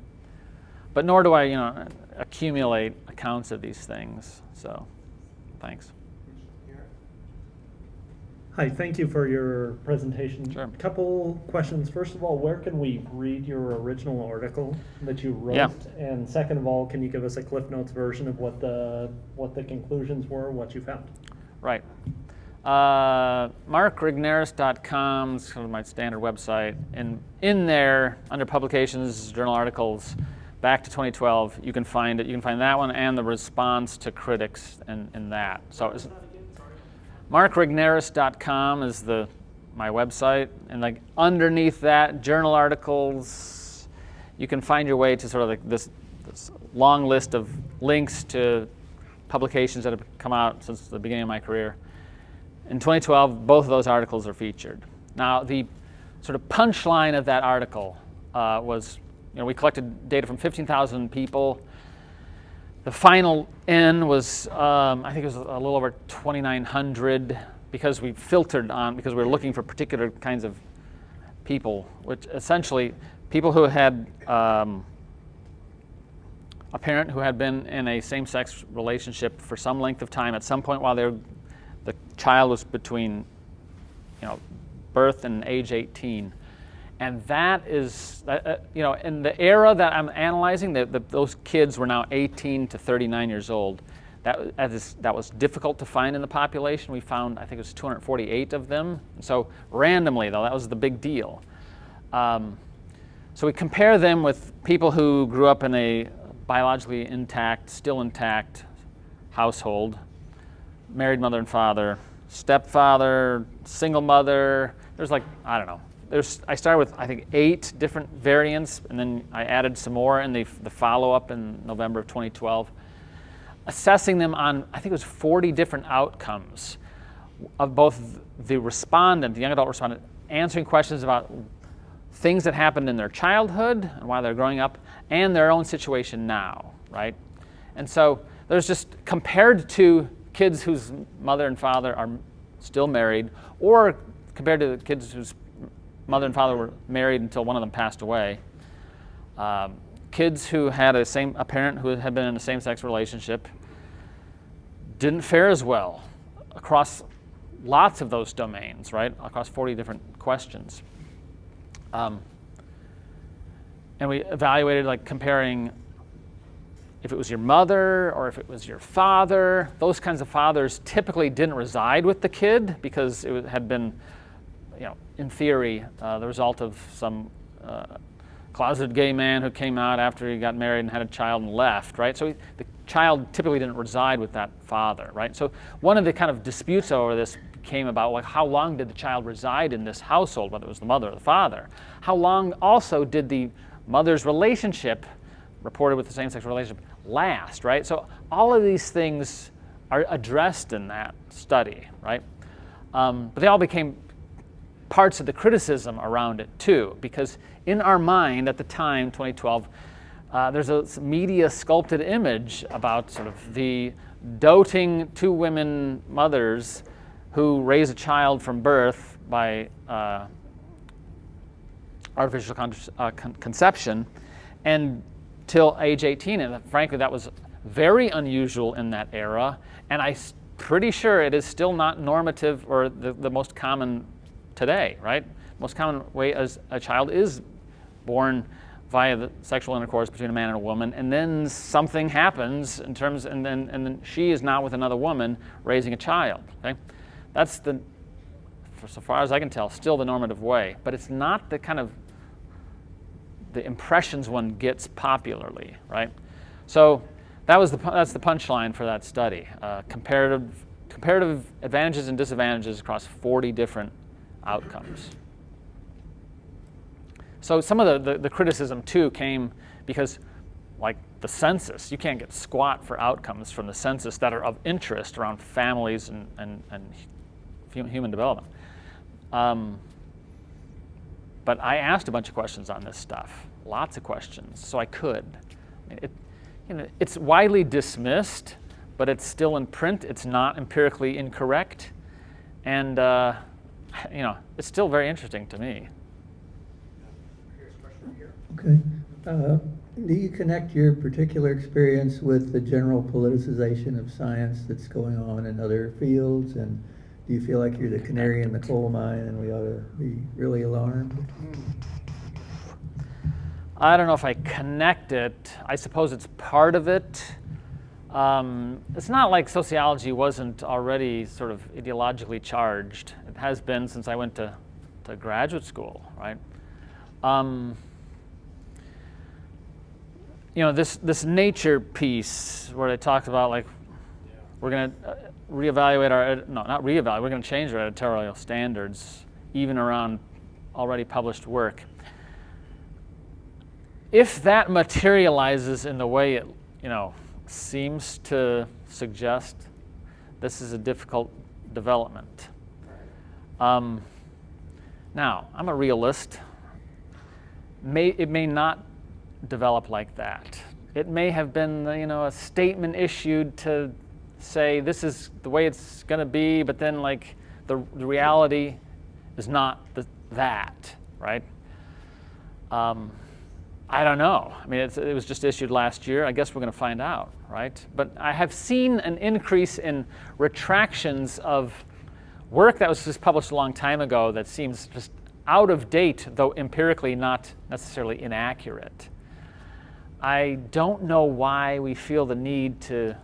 but nor do I, accumulate accounts of these things. So, thanks. Hi, thank you for your presentation. Sure. Couple questions. First of all, where can we read your original article that you wrote? Yeah. And second of all, can you give us a Cliff Notes version of what the conclusions were, what you found? Right. MarkRegnerus.com is sort of my standard website, and in there, under publications, journal articles, back to 2012, you can find it. You can find that one and the response to critics in that. So it's MarkRegnerus.com is my website, and like underneath that, journal articles, you can find your way to sort of like this long list of links to publications that have come out since the beginning of my career. In 2012, both of those articles are featured. Now, the sort of punchline of that article was, we collected data from 15,000 people. The final N was, I think it was a little over 2,900 because we filtered because we were looking for particular kinds of people, which essentially people who had a parent who had been in a same-sex relationship for some length of time at some point while the child was between, birth and age 18. And that is, in the era that I'm analyzing, those kids were now 18 to 39 years old. That was difficult to find in the population. We found, I think it was 248 of them. So randomly, though, that was the big deal. So we compare them with people who grew up in a biologically still intact household, married mother and father, stepfather, single mother. There's I don't know. I started with, I think, 8 different variants, and then I added some more in the follow-up in November of 2012, assessing them on, I think it was 40 different outcomes of both the respondent, the young adult respondent, answering questions about things that happened in their childhood and while they're growing up, and their own situation now, right? And so there's just, compared to kids whose mother and father are still married, or compared to the kids whose mother and father were married until one of them passed away. Kids who had a parent who had been in a same-sex relationship didn't fare as well across lots of those domains, right? Across 40 different questions. And we evaluated comparing if it was your mother or if it was your father. Those kinds of fathers typically didn't reside with the kid because it had been, in theory, the result of some closeted gay man who came out after he got married and had a child and left, right? So the child typically didn't reside with that father, right? So one of the kind of disputes over this came about how long did the child reside in this household, whether it was the mother or the father? How long also did the mother's relationship, reported with the same-sex relationship, last, right? So all of these things are addressed in that study, right? But they all became parts of the criticism around it too, because in our mind at the time, 2012, there's a media sculpted image about sort of the doting 2 women mothers who raise a child from birth by artificial conception and till age 18, and frankly that was very unusual in that era, and I'm pretty sure it is still not normative or the most common today, right? Most common way as a child is born via the sexual intercourse between a man and a woman, and then something happens in terms, and then she is now with another woman raising a child. Okay, that's the, for so far as I can tell, still the normative way, but it's not the kind of the impressions one gets popularly, right? So that's the punchline for that study. Comparative advantages and disadvantages across 40 different outcomes. So some of the criticism too came because, like the census, you can't get squat for outcomes from the census that are of interest around families and human development. But I asked a bunch of questions on this stuff, lots of questions, so I could. I mean, it's widely dismissed, but it's still in print. It's not empirically incorrect, and it's still very interesting to me. Okay. Do you connect your particular experience with the general politicization of science that's going on in other fields? And do you feel like you're the canary in the coal mine and we ought to be really alarmed? I don't know if I connect it. I suppose it's part of it. It's not like sociology wasn't already sort of ideologically charged. It has been since I went to graduate school, right? This nature piece where they talked about, like, we're going to reevaluate not reevaluate, we're going to change our editorial standards even around already published work. If that materializes in the way it, seems to suggest, this is a difficult development. Now, I'm a realist. It may not develop like that. It may have been, a statement issued to say this is the way it's going to be, but then like the reality is not that, right? I don't know. I mean, it was just issued last year. I guess we're going to find out, right? But I have seen an increase in retractions of work that was just published a long time ago that seems just out of date, though empirically not necessarily inaccurate. I don't know why we feel the need to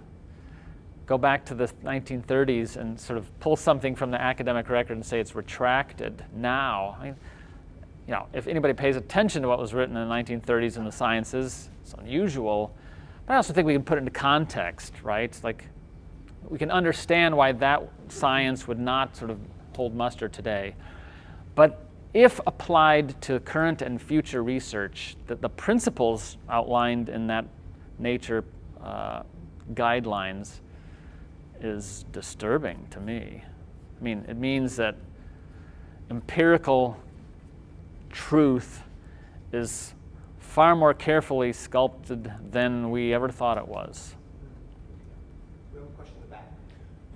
go back to the 1930s and sort of pull something from the academic record and say it's retracted now. I mean, if anybody pays attention to what was written in the 1930s in the sciences, it's unusual. But I also think we can put it into context, right? Like, we can understand why that science would not sort of hold muster today. But if applied to current and future research, the principles outlined in that nature guidelines is disturbing to me. I mean, it means that empirical truth is far more carefully sculpted than we ever thought it was. We have a question in the back.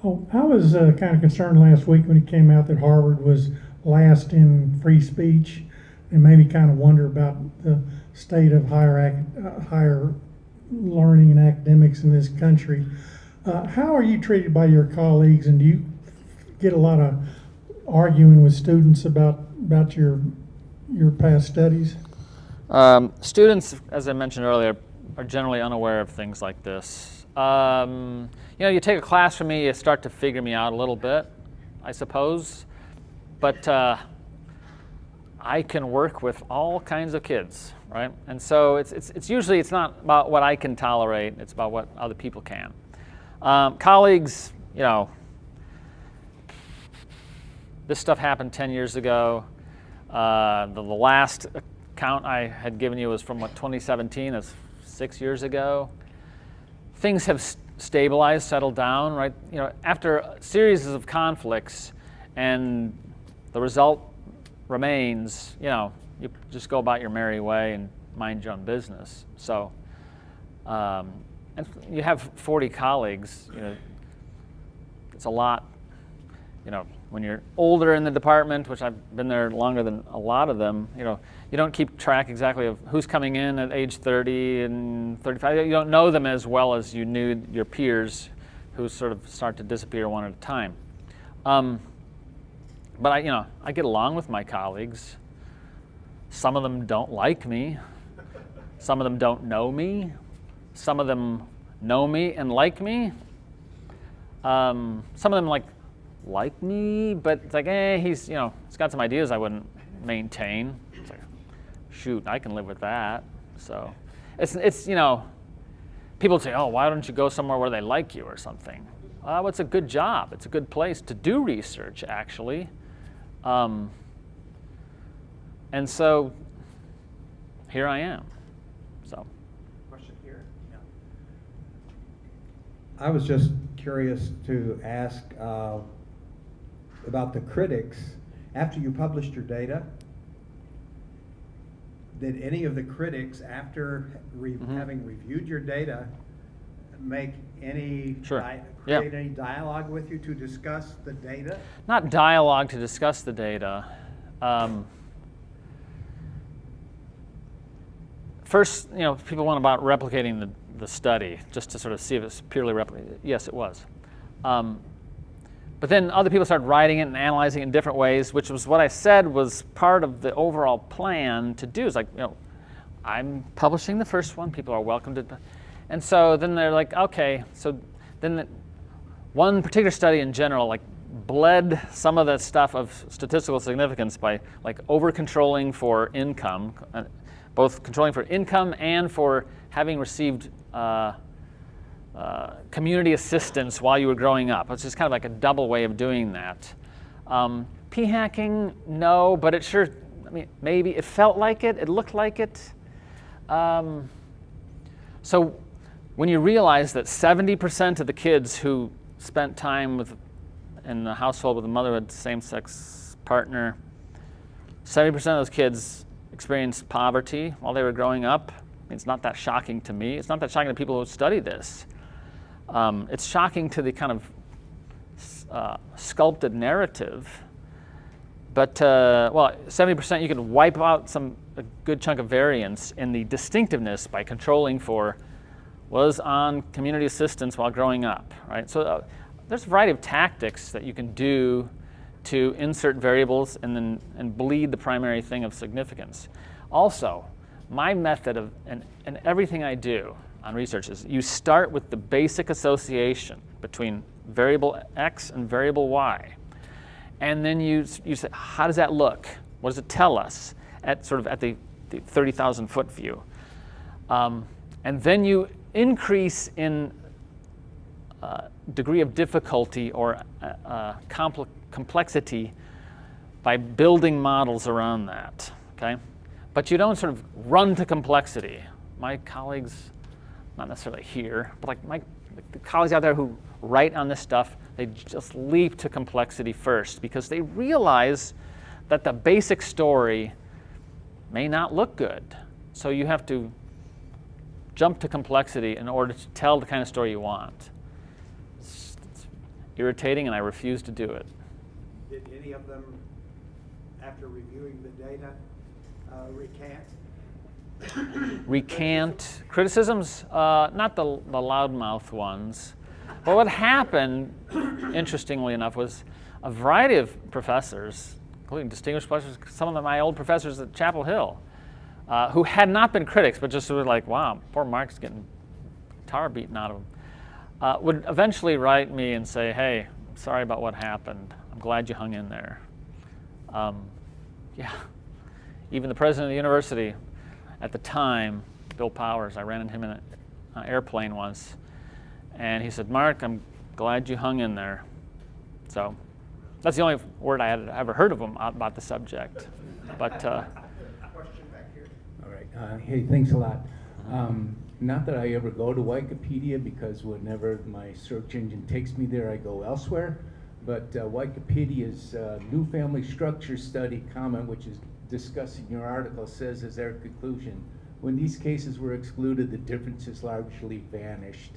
Oh, I was kind of concerned last week when it came out that Harvard was last in free speech, and made me kind of wonder about the state of higher learning and academics in this country. How are you treated by your colleagues, and do you get a lot of arguing with students about your past studies? Students, as I mentioned earlier, are generally unaware of things like this. You take a class from me, you start to figure me out a little bit, I suppose. But I can work with all kinds of kids, right? And so it's usually not about what I can tolerate, it's about what other people can. Colleagues, this stuff happened 10 years ago. The last count I had given you was from 2017, that's 6 years ago. Things have stabilized, settled down, right? After a series of conflicts and the result remains, you just go about your merry way and mind your own business. So, and you have 40 colleagues, it's a lot. When you're older in the department, which I've been there longer than a lot of them, you don't keep track exactly of who's coming in at age 30 and 35. You don't know them as well as you knew your peers who sort of start to disappear one at a time. But I get along with my colleagues. Some of them don't like me. Some of them don't know me. Some of them know me and like me. Some of them like me, but it's like, he's got some ideas I wouldn't maintain. It's like, shoot, I can live with that. So it's people say, oh, why don't you go somewhere where they like you or something? Well, it's a good job. It's a good place to do research, actually. And so here I am. So. Question here? Yeah. I was just curious to ask about the critics. After you published your data, did any of the critics, after having reviewed your data, make any create any dialogue with you to discuss the data? Not dialogue to discuss the data. First, people went about replicating the study just to sort of see if it's purely replicated. Yes, it was. But then other people started writing it and analyzing it in different ways, which was what I said was part of the overall plan to do. Is like, I'm publishing the first one. People are welcome to. And so then they're like, okay. So then one particular study in general bled some of the stuff of statistical significance by over-controlling for income, both controlling for income and for having received community assistance while you were growing up. It's just kind of like a double way of doing that. P-hacking, no, but it sure, maybe it felt like it, it looked like it. So when you realize that 70% of the kids who spent time in the household with a mother with a same-sex partner, 70% of those kids experienced poverty while they were growing up. It's not that shocking to me. It's not that shocking to people who study this. It's shocking to the kind of sculpted narrative. But 70% you can wipe out a good chunk of variance in the distinctiveness by controlling for was on community assistance while growing up, right? So there's a variety of tactics that you can do to insert variables and bleed the primary thing of significance. Also, my method and everything I do on research is you start with the basic association between variable X and variable Y. And then you say, how does that look? What does it tell us at the 30,000 foot view? And then you increase in degree of difficulty or complexity by building models around that, okay? But you don't sort of run to complexity. My colleagues, not necessarily here, but the colleagues out there who write on this stuff, they just leap to complexity first because they realize that the basic story may not look good. So you have to jump to complexity in order to tell the kind of story you want. It's irritating, and I refuse to do it. Did any of them, after reviewing the data, recant? Recant criticisms? Not the loudmouth ones. But what happened, interestingly enough, was a variety of professors, including distinguished professors, some of my old professors at Chapel Hill, who had not been critics, but just were like, wow, poor Mark's getting tar beaten out of him, would eventually write me and say, hey, I'm sorry about what happened. I'm glad you hung in there. Yeah. Even the president of the university at the time, Bill Powers, I ran into him in an airplane once, and he said, Mark, I'm glad you hung in there. So that's the only word I had ever heard of him about the subject. But Question back here. All right. Hey, thanks a lot. Not that I ever go to Wikipedia because whenever my search engine takes me there, I go elsewhere. But Wikipedia's new family structure study comment, which is discussed in your article, says as their conclusion, when these cases were excluded, the differences largely vanished.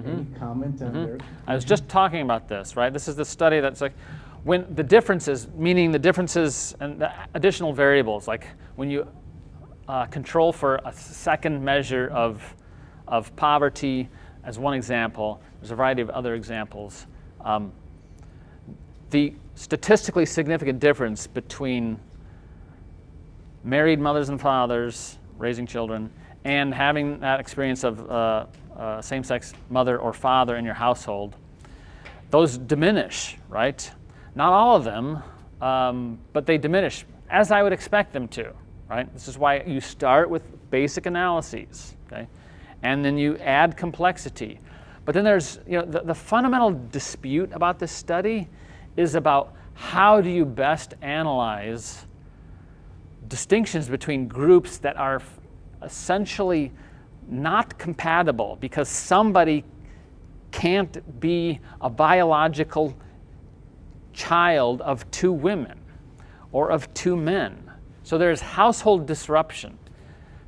Any comment on their? I was just talking about this, right? This is the study that's like, when the differences, meaning the differences and the additional variables, like when you control for a second measure of poverty as one example, there's a variety of other examples. The statistically significant difference between married mothers and fathers, raising children, and having that experience of same-sex mother or father in your household, those diminish, right? Not all of them, but they diminish, as I would expect them to, right? This is why you start with basic analyses, okay? And then you add complexity. But then there's, the fundamental dispute about this study is about how do you best analyze distinctions between groups that are essentially not compatible because somebody can't be a biological child of two women or of two men. So there's household disruption,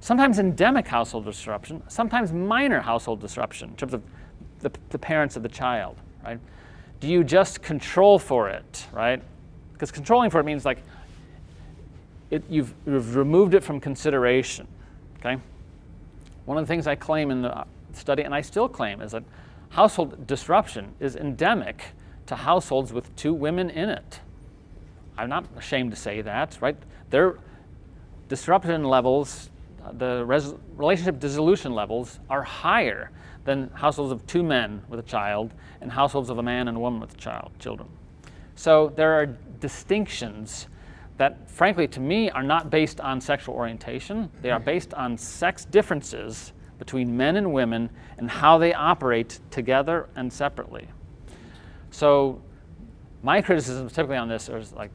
sometimes endemic household disruption, sometimes minor household disruption in terms of the parents of the child, right? Do you just control for it, right? Because controlling for it means like you've removed it from consideration, okay? One of the things I claim in the study, and I still claim, is that household disruption is endemic to households with two women in it. I'm not ashamed to say that, right? Their disruption levels, the relationship dissolution levels are higher than households of two men with a child and households of a man and a woman with children. So there are distinctions that, frankly, to me, are not based on sexual orientation. They are based on sex differences between men and women and how they operate together and separately. So my criticism typically on this is like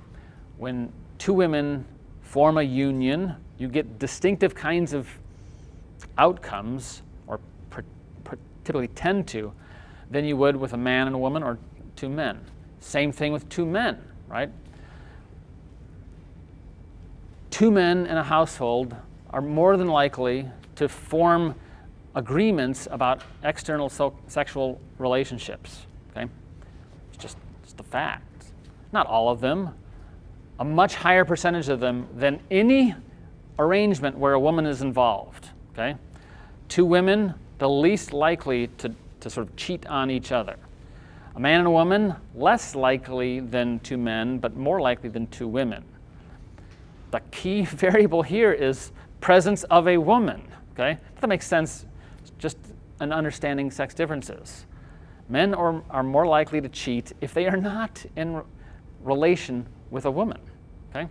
when two women form a union, you get distinctive kinds of outcomes, or typically tend to, than you would with a man and a woman or two men. Same thing with two men, right? Two men in a household are more than likely to form agreements about external sexual relationships, okay? It's a fact. Not all of them. A much higher percentage of them than any arrangement where a woman is involved, okay? Two women, the least likely to sort of cheat on each other. A man and a woman, less likely than two men, but more likely than two women. The key variable here is presence of a woman, okay? That makes sense just in understanding sex differences. Men are more likely to cheat if they are not in relation with a woman, okay?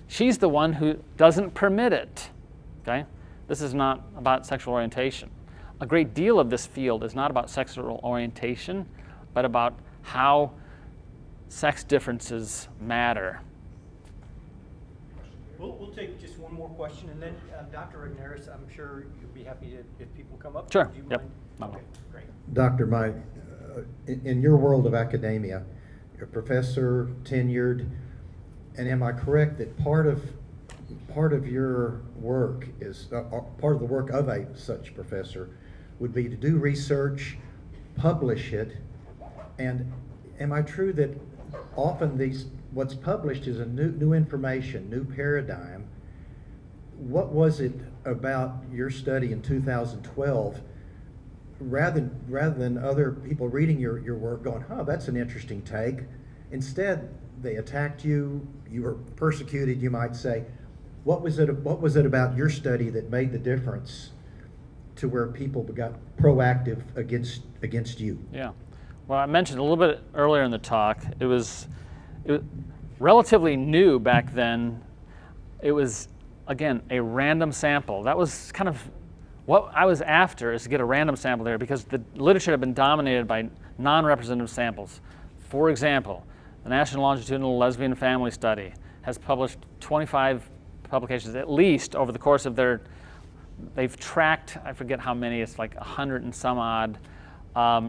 She's the one who doesn't permit it, okay? This is not about sexual orientation. A great deal of this field is not about sexual orientation, but about how sex differences matter. We'll take just one more question, and then Dr. Regnerus, I'm sure you'll be happy if people come up. Sure. Do you Yep. mind? Okay, great. Dr. Mike, in your world of academia, you're a professor, tenured, and am I correct that part of your work is part of the work of a such professor would be to do research, publish it, and am I true that often what's published is a new information, new paradigm? What was it about your study in 2012, rather than other people reading your work going, "Huh, that's an interesting take"? Instead, they attacked you. You were persecuted, you might say. What was it about your study that made the difference to where people got proactive against you? Yeah. Well, I mentioned a little bit earlier in the talk, it was relatively new back then. It was, again, a random sample. That was kind of what I was after, is to get a random sample there, because the literature had been dominated by non-representative samples. For example, the National Longitudinal Lesbian Family Study has published 25 publications at least over the course of they've tracked, I forget how many, it's like 100 and some odd,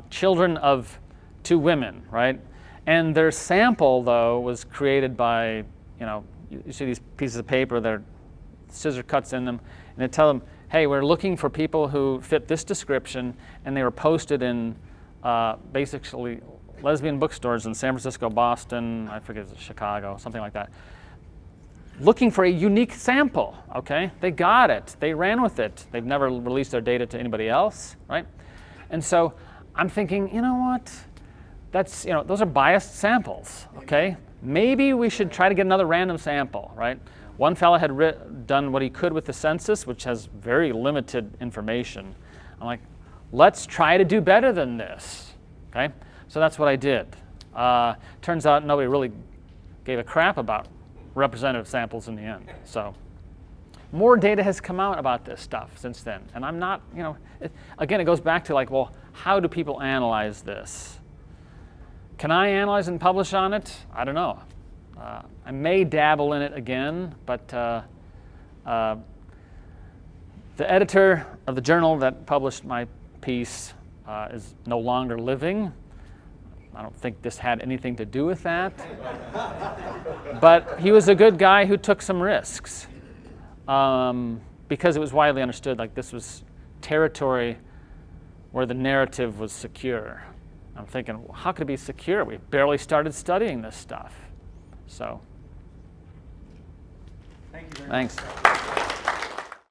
children of two women, right? And their sample, though, was created by, you see these pieces of paper, there are scissor cuts in them, and they tell them, hey, we're looking for people who fit this description, and they were posted in basically lesbian bookstores in San Francisco, Boston, I forget, Chicago, something like that, looking for a unique sample, okay? They got it, they ran with it. They've never released their data to anybody else, right? And so I'm thinking, you know what? That's, those are biased samples, okay? Maybe we should try to get another random sample, right? One fellow had done what he could with the census, which has very limited information. I'm like, let's try to do better than this. Okay, so that's what I did. Turns out nobody really gave a crap about representative samples in the end. So more data has come out about this stuff since then. And I'm not, again, it goes back to like, well, how do people analyze this? Can I analyze and publish on it? I don't know. I may dabble in it again, but the editor of the journal that published my piece is no longer living. I don't think this had anything to do with that. But he was a good guy who took some risks because it was widely understood like this was territory where the narrative was secure. I'm thinking, well, how could it be secure? We've barely started studying this stuff. So, thank you very much. Thanks.